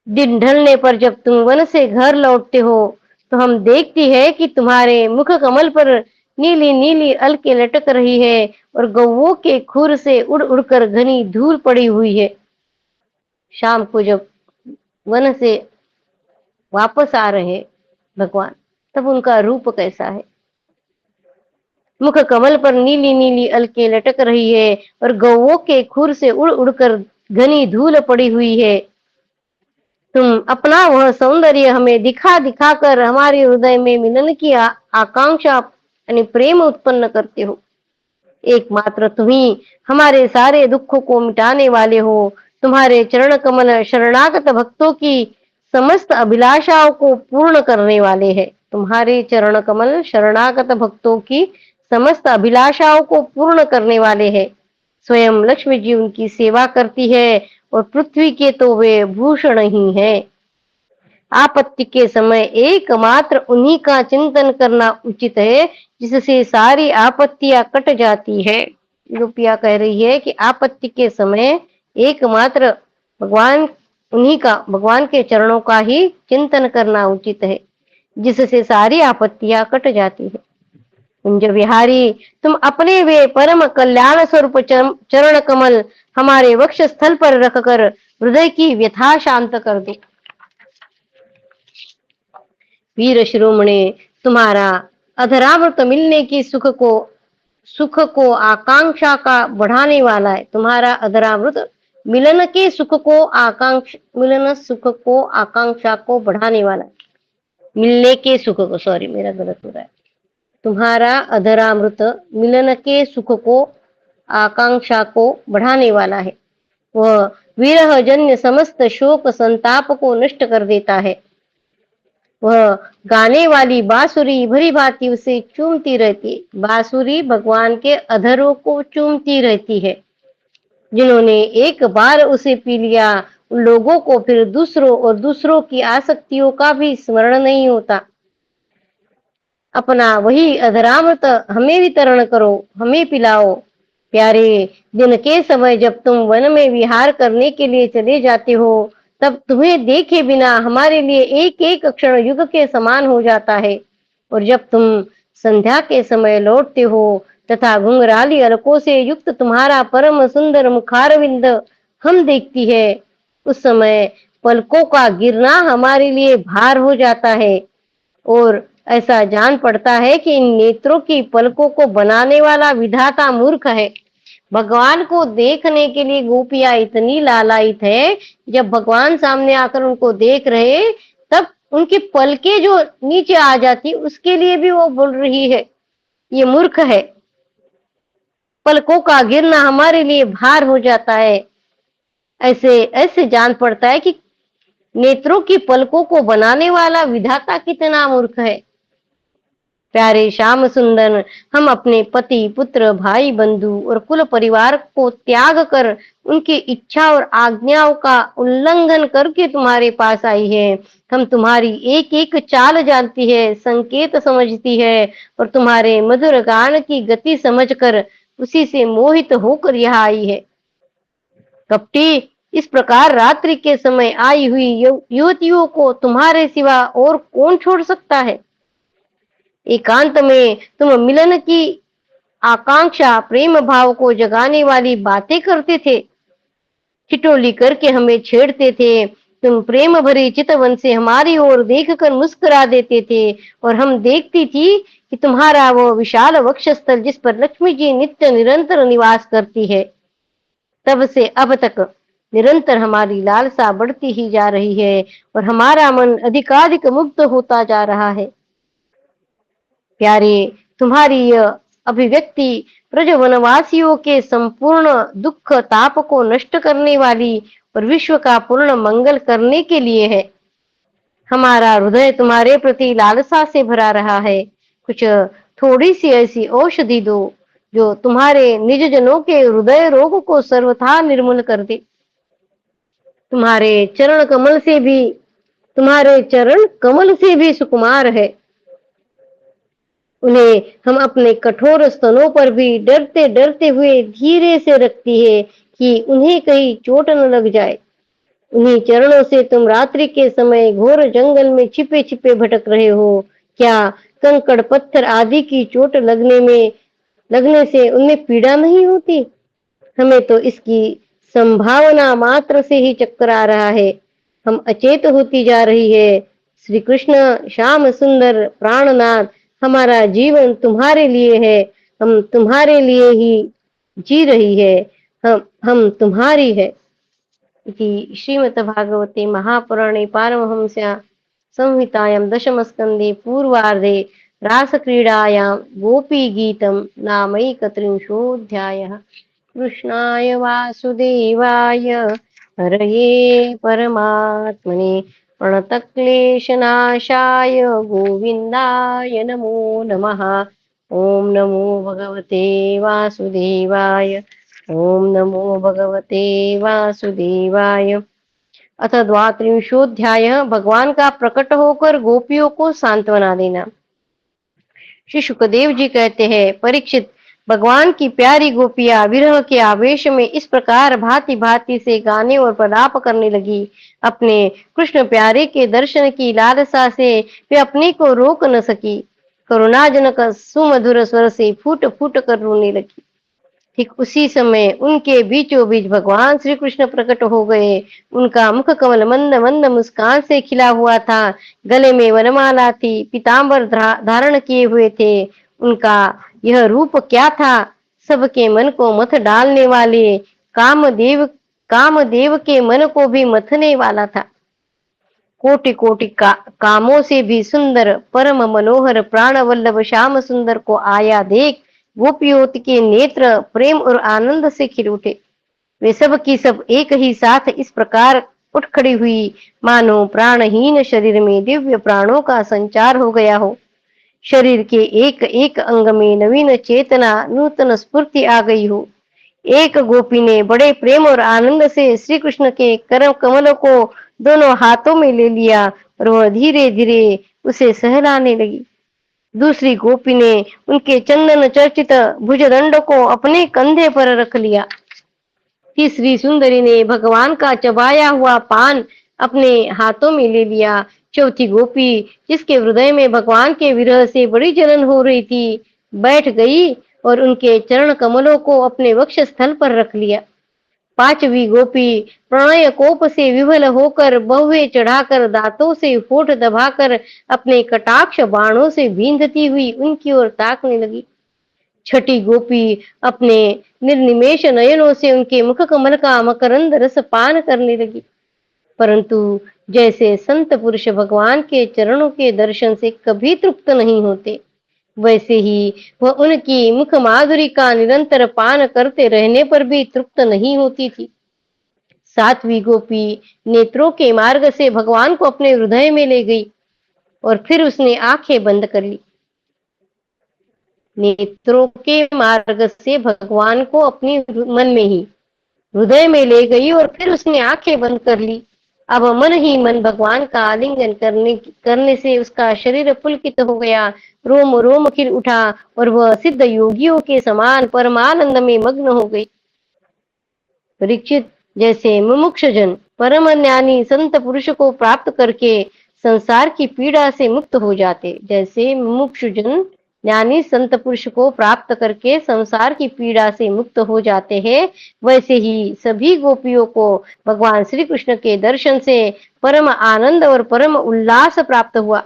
दिन ढलने पर जब तुम वन से घर लौटते हो, तो हम देखती है कि तुम्हारे मुख कमल पर नीली नीली अलके लटक रही है और गौओं के खुर से उड़ उड़कर घनी धूल पड़ी हुई है। शाम को जब वन से वापस आ रहे भगवान, तब उनका रूप कैसा है। मुख कमल पर नीली नीली अलके लटक रही है और गौओं के खुर से उड़ उड़कर घनी धूल पड़ी हुई है। तुम अपना वह सौंदर्य हमें दिखा दिखा कर हमारे हृदय में मिलन की आकांक्षा यानी प्रेम उत्पन्न करते हो। एकमात्र तुम ही हमारे सारे दुखों को मिटाने वाले हो। तुम्हारे चरण कमल शरणागत भक्तों की समस्त अभिलाषाओं को पूर्ण करने वाले हैं। तुम्हारे चरण कमल शरणागत भक्तों की समस्त अभिलाषाओं को पूर्ण करने वाले हैं। स्वयं लक्ष्मी जी उनकी सेवा करती है और पृथ्वी के तो वे भूषण ही हैं। आपत्ति के समय एकमात्र उन्हीं का चिंतन करना उचित है, जिससे सारी आपत्तियां कट जाती है। गोपिया कह रही है कि आपत्ति के समय एकमात्र भगवान उन्हीं का, भगवान के चरणों का ही चिंतन करना उचित है, जिससे सारी आपत्तियां कट जाती है। कुंज विहारी, तुम अपने वे परम कल्याण स्वरूप चरण कमल हमारे वक्ष स्थल पर रखकर हृदय की व्यथा शांत कर दो। वीर शिरोमणि, तुम्हारा अधरामृत मिलने की सुख को आकांक्षा का बढ़ाने वाला है। तुम्हारा अधरामृत मिलन के सुख को मिलन सुख को आकांक्षा को बढ़ाने वाला है। मिलने के सुख को, सॉरी मेरा गलत हो रहा है। तुम्हारा अधरामृत मिलन के सुख को आकांक्षा को बढ़ाने वाला है। वह विरह जन्य समस्त शोक संताप को नष्ट कर देता है। वह गाने वाली बांसुरी भली भांति उसे चूमती रहती है। बांसुरी भगवान के अधरों को चूमती रहती है। जिन्होंने एक बार उसे पी लिया, उन लोगों को फिर दूसरों और दूसरों की आसक्तियों का भी स्मरण नहीं होता। अपना वही अधरामृत हमें वितरण करो, हमें पिलाओ। प्यारे, दिन के समय जब तुम वन में विहार करने के लिए चले जाते हो, तब तुम्हें देखे बिना हमारे लिए एक एक क्षण युग के समान हो जाता है। और जब तुम संध्या के समय लौटते हो तथा घुंघराली अलकों से युक्त तुम्हारा परम सुंदर मुखारविंद हम देखती है, उस समय पलकों का गिरना हमारे लिए भार हो जाता है। और ऐसा जान पड़ता है कि इन नेत्रों की पलकों को बनाने वाला विधाता मूर्ख है। भगवान को देखने के लिए गोपियां इतनी लालायित है, जब भगवान सामने आकर उनको देख रहे तब उनकी पलकें जो नीचे आ जाती उसके लिए भी वो बोल रही है ये मूर्ख है। पलकों का गिरना हमारे लिए भार हो जाता है। ऐसे ऐसे जान पड़ता है कि नेत्रों की पलकों को बनाने वाला विधाता कितना मूर्ख है। प्यारे श्याम सुंदर, हम अपने पति पुत्र भाई बंधु और कुल परिवार को त्याग कर उनकी इच्छा और आज्ञाओं का उल्लंघन करके तुम्हारे पास आई है। हम तुम्हारी एक एक चाल जानती है, संकेत समझती है और तुम्हारे मधुर गान की गति समझकर उसी से मोहित होकर यहाँ आई है। कपटी, इस प्रकार रात्रि के समय आई हुई युवतियों को तुम्हारे सिवा और कौन छोड़ सकता है। एकांत में तुम मिलन की आकांक्षा प्रेम भाव को जगाने वाली बातें करते थे, ठिठोली करके हमें छेड़ते थे। तुम प्रेम भरी चितवन से हमारी ओर देखकर मुस्कुरा देते थे और हम देखती थी कि तुम्हारा वो विशाल वक्षस्थल जिस पर लक्ष्मी जी नित्य निरंतर निवास करती है। तब से अब तक निरंतर हमारी लालसा बढ़ती ही जा रही है और हमारा मन अधिकाधिक मुग्ध होता जा रहा है। प्यारे, तुम्हारी यह अभिव्यक्ति ब्रजवनवासियों के संपूर्ण दुख ताप को नष्ट करने वाली और विश्व का पूर्ण मंगल करने के लिए है। हमारा हृदय तुम्हारे प्रति लालसा से भरा रहा है। कुछ थोड़ी सी ऐसी औषधि दो जो तुम्हारे निज जनों के हृदय रोग को सर्वथा निर्मूल कर दे। तुम्हारे चरण कमल से भी सुकुमार है। उन्हें हम अपने कठोर स्तनों पर भी डरते डरते हुए धीरे से रखती है कि उन्हें कहीं चोट न लग जाए। उन्हीं चरणों से तुम रात्रि के समय घोर जंगल में छिपे छिपे भटक रहे हो। क्या कंकड़ पत्थर आदि की चोट लगने से उन्हें पीड़ा नहीं होती? हमें तो इसकी संभावना मात्र से ही चक्कर आ रहा है। हम अचेत होती जा रही है। श्री कृष्ण श्याम सुंदर प्राणनाथ, हमारा जीवन तुम्हारे लिए है। हम तुम्हारे लिए ही जी रही है। हम तुम्हारी है। इति श्रीमद्भागवते महापुराणे पारमहंस्यां संहितायां दशमस्कन्धे पूर्वार्धे रासक्रीडायां गोपीगीतं नामैकत्रिंशोऽध्यायः। कृष्णाय वासुदेवाय हरये परमात्मने प्रणतक्लेशनाशाय गोविन्दाय नमो नमः। ॐ नमो भगवते वासुदेवाय। ओम नमो भगवते वासुदेवाय। अथ द्वात्रिंशोऽध्यायः। भगवान का प्रकट होकर गोपियों को सांत्वना देना। श्री सुखदेव जी कहते हैं, परीक्षित, भगवान की प्यारी गोपियां विरह के आवेश में इस प्रकार भांति भांति से गाने और प्रलाप करने लगी। अपने कृष्ण प्यारे के दर्शन की लालसा से वे अपने को रोक न सकी। करुणाजनक सुमधुर स्वर से फूट फूट कर रोने लगी। ठीक उसी समय उनके बीचों बीच भगवान श्री कृष्ण प्रकट हो गए। उनका मुख कमल मंद मंद मुस्कान से खिला हुआ था। गले में वनमाला थी, पीतांबर धारण किए हुए थे। उनका यह रूप क्या था? सबके मन को मथ डालने वाले कामदेव के मन को भी मथने वाला था। कोटि कोटि कामों से भी सुंदर परम मनोहर प्राण वल्लभ श्याम सुंदर को आया देख गोपियों के नेत्र प्रेम और आनंद से खिल उठे। वे सब की सब एक ही साथ इस प्रकार उठ खड़ी हुई मानो प्राणहीन शरीर में दिव्य प्राणों का संचार हो गया हो। शरीर के एक एक अंग में नवीन चेतना नूतन स्फूर्ति आ गई हो। एक गोपी ने बड़े प्रेम और आनंद से श्री कृष्ण के कर कमलों को दोनों हाथों में ले लिया और वह धीरे धीरे उसे सहलाने लगी। दूसरी गोपी ने उनके चंदन चर्चित भुजदंड को अपने कंधे पर रख लिया। तीसरी सुंदरी ने भगवान का चबाया हुआ पान अपने हाथों में ले लिया। चौथी गोपी, जिसके हृदय में भगवान के विरह से बड़ी जलन हो रही थी, बैठ गई और उनके चरण कमलों को अपने वक्ष स्थल पर रख लिया। पांचवी गोपी प्रणय कोप से विवल होकर बहुए चढ़ाकर दांतों से होठ दबाकर अपने कटाक्ष बाणों से बींधती हुई उनकी ओर ताकने लगी। छठी गोपी अपने निर्निमेष नयनों से उनके मुख कमल का मकरंद रस पान करने लगी। परंतु जैसे संत पुरुष भगवान के चरणों के दर्शन से कभी तृप्त नहीं होते, वैसे ही वह उनकी मुख माधुरी का निरंतर पान करते रहने पर भी तृप्त नहीं होती थी। सातवीं गोपी नेत्रों के मार्ग से भगवान को अपने हृदय में ले गई और फिर उसने आंखें बंद कर ली। नेत्रों के मार्ग से भगवान को अपनी मन में ही हृदय में ले गई और फिर उसने आंखें बंद कर ली। अब मन ही मन भगवान का आलिंगन करने से उसका शरीर पुलकित हो गया, रोम रोम खिल उठा और वह सिद्ध योगियों के समान परमानंद में मग्न हो गई। परीक्षित, जैसे मुमुक्षुजन परम ज्ञानी संत पुरुष को प्राप्त करके संसार की पीड़ा से मुक्त हो जाते, जैसे मुमुक्षुजन ज्ञानी संत पुरुष को प्राप्त करके संसार की पीड़ा से मुक्त हो जाते हैं, वैसे ही सभी गोपियों को भगवान श्री कृष्ण के दर्शन से परम आनंद और परम उल्लास प्राप्त हुआ।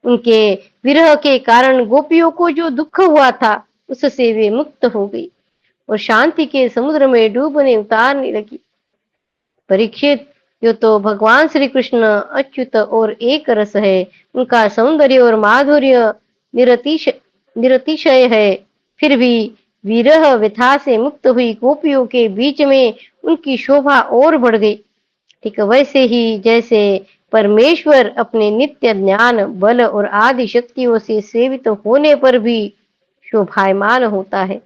उनके विरह के कारण गोपियों को जो दुख हुआ था, उससे वे मुक्त हो गई और शांति के समुद्र में डूबने उतारने लगी। परीक्षित, यो तो भगवान श्री कृष्ण अच्युत और एक रस है। उनका सौंदर्य और माधुर्य निरतिशय है। फिर भी विरह व्यथा से मुक्त हुई गोपियों के बीच में उनकी शोभा और बढ़ गई। ठीक वैसे ही जैसे परमेश्वर अपने नित्य ज्ञान, बल और आदि शक्तियों से सेवित होने पर भी शोभायमान होता है।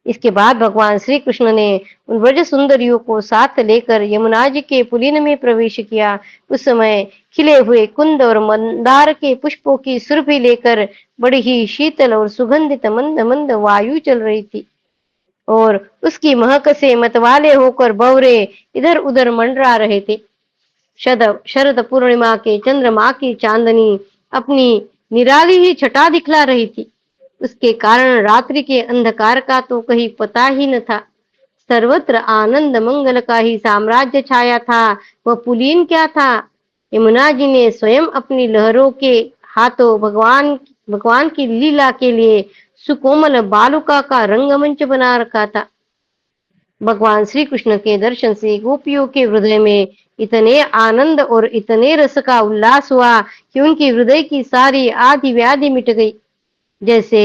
इसके बाद भगवान श्री कृष्ण ने उन व्रज सुंदरियों को साथ लेकर यमुना जी के पुलिन में प्रवेश किया। उस समय खिले हुए कुंद और मंदार के पुष्पों की सुरभि लेकर बड़ी ही शीतल और सुगंधित मंद मंद वायु चल रही थी और उसकी महक से मतवाले होकर भंवरे इधर उधर मंडरा रहे थे। शरद पूर्णिमा के चंद्रमा की चांदनी अपनी निराली ही छटा दिखला रही थी। उसके कारण रात्रि के अंधकार का तो कहीं पता ही न था। सर्वत्र आनंद मंगल का ही साम्राज्य छाया था। वह पुलीन क्या था, यमुना जी ने स्वयं अपनी लहरों के हाथों भगवान की लीला के लिए सुकोमल बालुका का रंगमंच बना रखा था। भगवान श्री कृष्ण के दर्शन से गोपियों के हृदय में इतने आनंद और इतने रस का उल्लास हुआ कि उनकी हृदय की सारी आदि व्याधि मिट गई। जैसे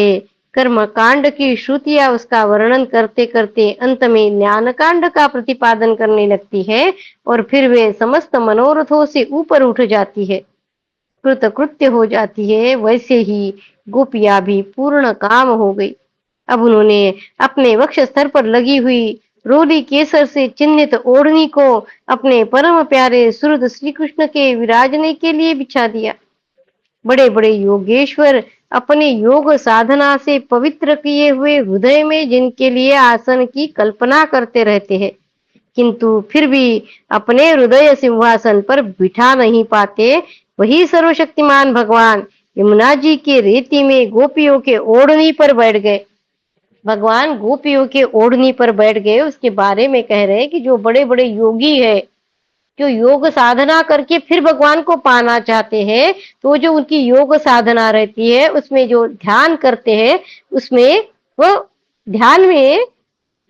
कर्म कांड की श्रुतियां उसका वर्णन करते करते अंत में ज्ञान कांड का प्रतिपादन करने लगती है और फिर वे समस्त मनोरथों से ऊपर उठ जाती है, कृतकृत्य हो जाती है, वैसे ही गोपियां भी पूर्ण काम हो गई। अब उन्होंने अपने वक्ष स्तर पर लगी हुई रोली केसर से चिन्हित ओढ़नी को अपने परम प्यारे सुहृद श्री कृष्ण के विराजने के लिए बिछा दिया। बड़े बड़े योगेश्वर अपने योग साधना से पवित्र किए हुए हृदय में जिनके लिए आसन की कल्पना करते रहते हैं, किंतु फिर भी अपने हृदय सिंहासन पर बिठा नहीं पाते, वही सर्वशक्तिमान भगवान यमुना जी के रेती में गोपियों के ओढ़नी पर बैठ गए। भगवान गोपियों के ओढ़नी पर बैठ गए। उसके बारे में कह रहे हैं कि जो बड़े बड़े योगी है, जो योग साधना करके फिर भगवान को पाना चाहते हैं, तो जो उनकी योग साधना रहती है उसमें जो ध्यान करते हैं, उसमें वो ध्यान में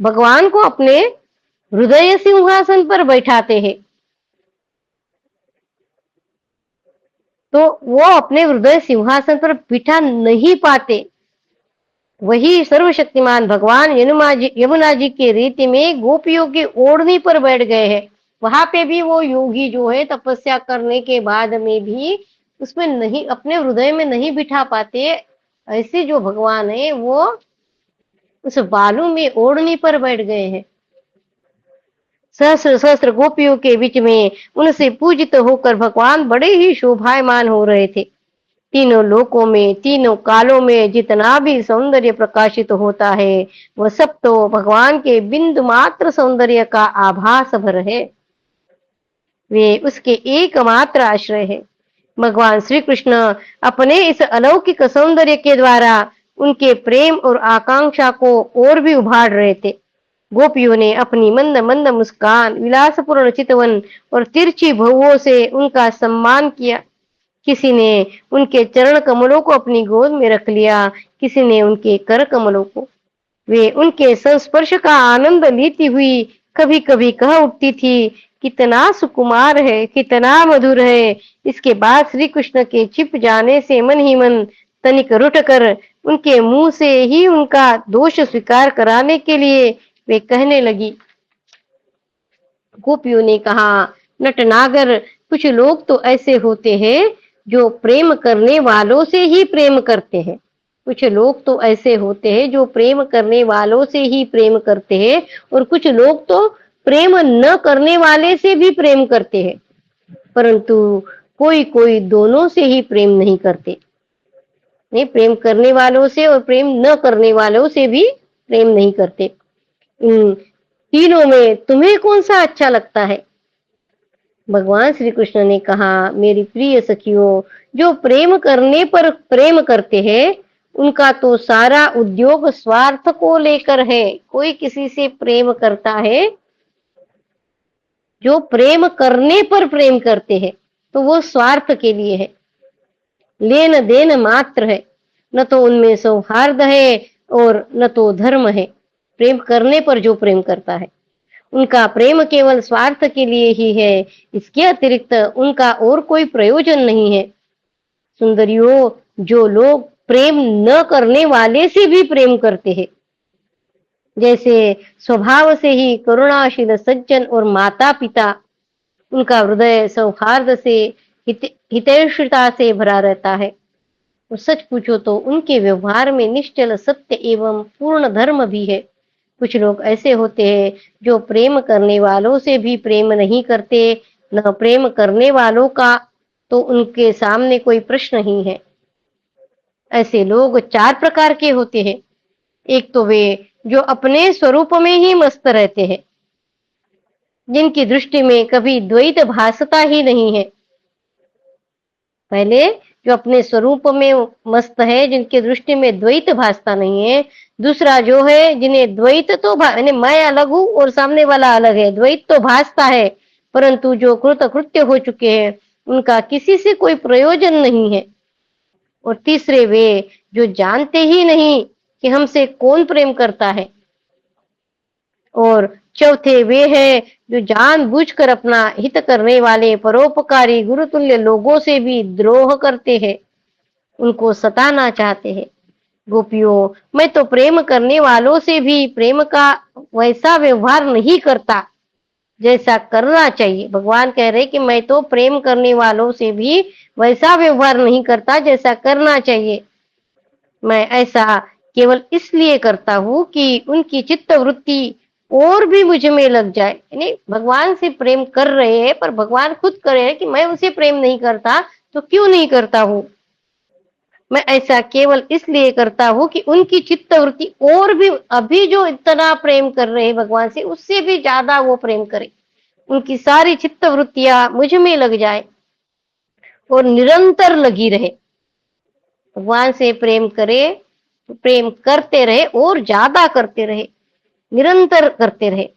भगवान को अपने हृदय सिंहासन पर बैठाते हैं। तो वो अपने हृदय सिंहासन पर बिठा नहीं पाते। वही सर्वशक्तिमान भगवान यमुना जी के रीति में गोपियों की ओढ़नी पर बैठ गए हैं। वहां पे भी वो योगी जो है तपस्या करने के बाद में भी उसमें नहीं, अपने हृदय में नहीं बिठा पाते। ऐसे जो भगवान है वो उस बालू में ओढ़नी पर बैठ गए हैं। सहस्र सहस्र गोपियों के बीच में उनसे पूजित होकर भगवान बड़े ही शोभायमान हो रहे थे। तीनों लोकों में, तीनों कालों में जितना भी सौंदर्य प्रकाशित होता है, वह सब तो भगवान के बिंदु मात्र सौंदर्य का आभास भर है। वे उसके एकमात्र आश्रय है। भगवान श्री कृष्ण अपने इस अलौकिक सौंदर्य के द्वारा उनके प्रेम और आकांक्षा को और भी उभार रहे थे। गोपियों ने अपनी मंद मंद मुस्कान, विलासपूर्ण चितवन और तिरछी भौहों से उनका सम्मान किया। किसी ने उनके चरण कमलों को अपनी गोद में रख लिया, किसी ने उनके कर कमलों को। वे उनके संस्पर्श का आनंद लेती हुई कभी कभी कह उठती थी, कितना सुकुमार है, कितना मधुर है। इसके बाद श्री कृष्ण के छिप जाने से मन ही मन तनिक रुठ कर उनके मुंह से ही उनका दोष स्वीकार कराने के लिए वे कहने लगी। गोपियों ने कहा, नटनागर, कुछ लोग तो ऐसे होते हैं जो प्रेम करने वालों से ही प्रेम करते हैं। कुछ लोग तो ऐसे होते हैं जो प्रेम करने वालों से ही प्रेम करते हैं, और कुछ लोग तो प्रेम न करने वाले से भी प्रेम करते हैं, परंतु कोई कोई दोनों से ही प्रेम नहीं करते। नहीं, प्रेम करने वालों से और प्रेम न करने वालों से भी प्रेम नहीं करते। इन तीनों में तुम्हें कौन सा अच्छा लगता है? भगवान श्री कृष्ण ने कहा, मेरी प्रिय सखियों, जो प्रेम करने पर प्रेम करते हैं उनका तो सारा उद्योग स्वार्थ को लेकर है। कोई किसी से प्रेम करता है, जो प्रेम करने पर प्रेम करते हैं तो वो स्वार्थ के लिए है, लेन देन मात्र है। न तो उनमें सौहार्द है और न तो धर्म है। प्रेम करने पर जो प्रेम करता है उनका प्रेम केवल स्वार्थ के लिए ही है, इसके अतिरिक्त उनका और कोई प्रयोजन नहीं है। सुंदरियों, जो लोग प्रेम न करने वाले से भी प्रेम करते हैं, जैसे स्वभाव से ही करुणाशील सज्जन और माता पिता, उनका हृदय सौहार्द से, हितैषिता से भरा रहता है, और सच पूछो तो उनके व्यवहार में निश्चल सत्य एवं पूर्ण धर्म भी है। कुछ लोग ऐसे होते हैं जो प्रेम करने वालों से भी प्रेम नहीं करते, न प्रेम करने वालों का तो उनके सामने कोई प्रश्न ही है। ऐसे लोग चार प्रकार के होते हैं। एक तो वे जो अपने स्वरूप में ही मस्त रहते हैं, जिनकी दृष्टि में कभी द्वैत भासता ही नहीं है। पहले जो अपने स्वरूप में मस्त है, जिनकी दृष्टि में द्वैत भासता नहीं है। दूसरा जो है जिन्हें द्वैत तो मैं अलग हूं और सामने वाला अलग है, द्वैत तो भासता है, परंतु जो कृतकृत्य हो चुके हैं उनका किसी से कोई प्रयोजन नहीं है। और तीसरे वे जो जानते ही नहीं कि हमसे कौन प्रेम करता है। और चौथे वे हैं जो जानबूझकर अपना हित करने वाले परोपकारी गुरुतुल्य लोगों से भी द्रोह करते हैं, उनको सताना चाहते हैं। गोपियों, मैं तो प्रेम करने वालों से भी प्रेम का वैसा व्यवहार नहीं करता जैसा करना चाहिए। भगवान कह रहे कि मैं तो प्रेम करने वालों से भी वैसा व्यवहार नहीं करता जैसा करना चाहिए। मैं ऐसा केवल इसलिए करता हूं कि उनकी चित्त वृत्ति और भी मुझ में लग जाए। यानी भगवान से प्रेम कर रहे हैं, पर भगवान खुद कह रहे हैं कि मैं उनसे प्रेम नहीं करता, तो क्यों नहीं करता हूं? मैं ऐसा केवल इसलिए करता हूं कि उनकी चित्त वृत्ति और भी, अभी जो इतना प्रेम कर रहे हैं भगवान से, उससे भी ज्यादा वो प्रेम करे, उनकी सारी चित्त वृत्तियां मुझ में लग जाए और निरंतर लगी रहे। भगवान से प्रेम करे, प्रेम करते रहे और ज्यादा करते रहे, निरंतर करते रहे।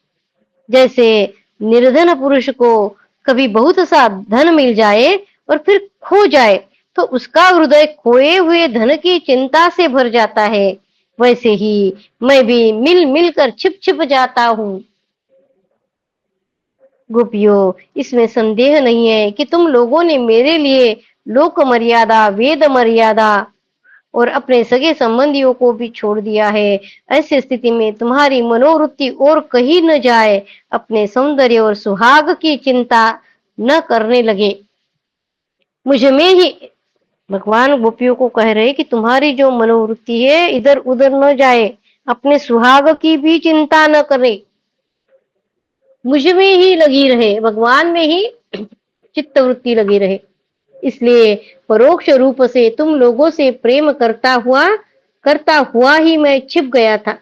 जैसे निर्धन पुरुष को कभी बहुत सा धन मिल जाए और फिर खो जाए तो उसका हृदय खोए हुए धन की चिंता से भर जाता है, वैसे ही मैं भी मिल मिल कर छिप छिप जाता हूँ। गोपियों, इसमें संदेह नहीं है कि तुम लोगों ने मेरे लिए लोक मर्यादा, वेद मर्यादा और अपने सगे संबंधियों को भी छोड़ दिया है। ऐसी स्थिति में तुम्हारी मनोवृत्ति और कहीं न जाए, अपने सौंदर्य और सुहाग की चिंता न करने लगे। मुझ में ही भगवान गोपियों को कह रहे कि तुम्हारी जो मनोवृत्ति है इधर उधर न जाए, अपने सुहाग की भी चिंता न करे, मुझ में ही लगी रहे, भगवान में ही चित्त वृत्ति लगी रहे। इसलिए परोक्ष रूप से तुम लोगों से प्रेम करता हुआ ही मैं छिप गया था।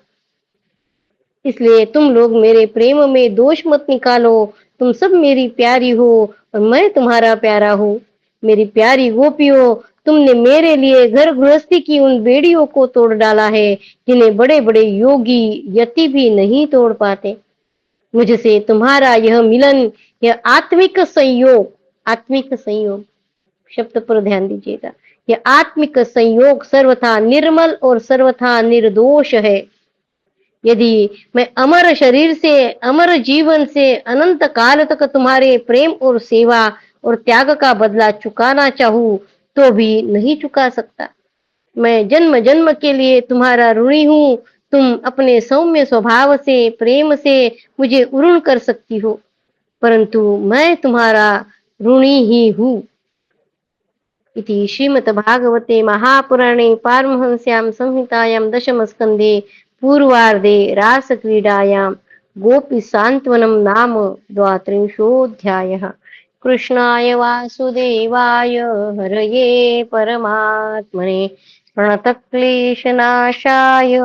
इसलिए तुम लोग मेरे प्रेम में दोष मत निकालो, तुम सब मेरी प्यारी हो और मैं तुम्हारा प्यारा हूँ। मेरी प्यारी गोपियों, तुमने मेरे लिए घर गृहस्थी की उन बेड़ियों को तोड़ डाला है जिन्हें बड़े बड़े योगी यति भी नहीं तोड़ पाते। मुझसे तुम्हारा यह मिलन, यह आत्मिक संयोग शब्द पर ध्यान दीजिएगा। यह आत्मिक संयोग सर्वथा निर्मल और सर्वथा निर्दोष है। यदि मैं अमर शरीर से, अमर जीवन से अनंत काल तक तुम्हारे प्रेम और सेवा और त्याग का बदला चुकाना चाहूं तो भी नहीं चुका सकता। मैं जन्म जन्म के लिए तुम्हारा ऋणी हूँ। तुम अपने सौम्य स्वभाव से, प्रेम से मुझे उरुण कर सकती हो, परंतु मैं तुम्हारा ऋणी ही हूँ। इति श्रीमद्भागवते महापुराणे पारमहंस्यां संहितायां दशमस्कन्धे पूर्वार्धे रासक्रीडायां गोपीसान्त्वनं नाम द्वात्रिंशोऽध्यायः। कृष्णाय वासुदेवाय हरये परमात्मने प्रणतक्लेशनाशाय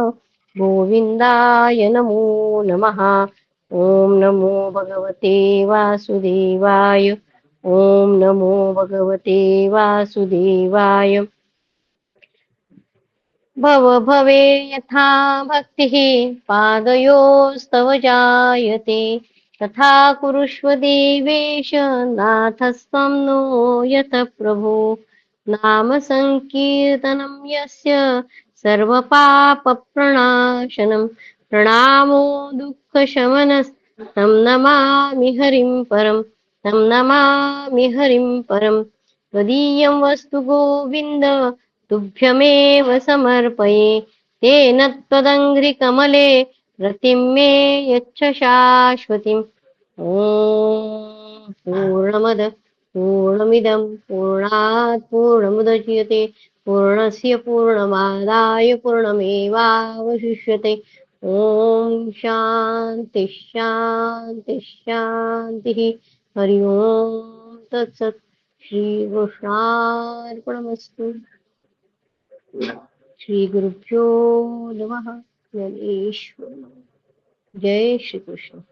गोविन्दाय नमो नमः। ॐ नमो भगवते वासुदेवाय। ॐ नमो भगवते वासुदेवाय। भव भवे यथा भक्तिः पादयोस्तव जायते, तथा कुरुष्व देवेश नाथस्त्वं नो यत प्रभो। नाम संकीर्तनं यस्य सर्वपापप्रणाशनं, प्रणामो दुःखशमनस्तं नमामि हरिं परं, तं नमामि हरिं परं। त्वदीयं वस्तु गोविन्द तुभ्यमेव समर्पये, तेन त्वदङ्घ्रिकमले रतिं मे यच्छ शाश्वतीम्। ॐ पूर्णमद पूर्णमिदं पूर्णात् पूर्णमुदच्यते, पूर्णस्य पूर्णमादाय पूर्णमेवावशिष्यते। ॐ शान्ति शान्ति शान्तिः। हरि ओम् तत्सत्। श्रीकृष्णार्पणमस्तु। श्री गुरुभ्यो नमः। जय श्री कृष्ण।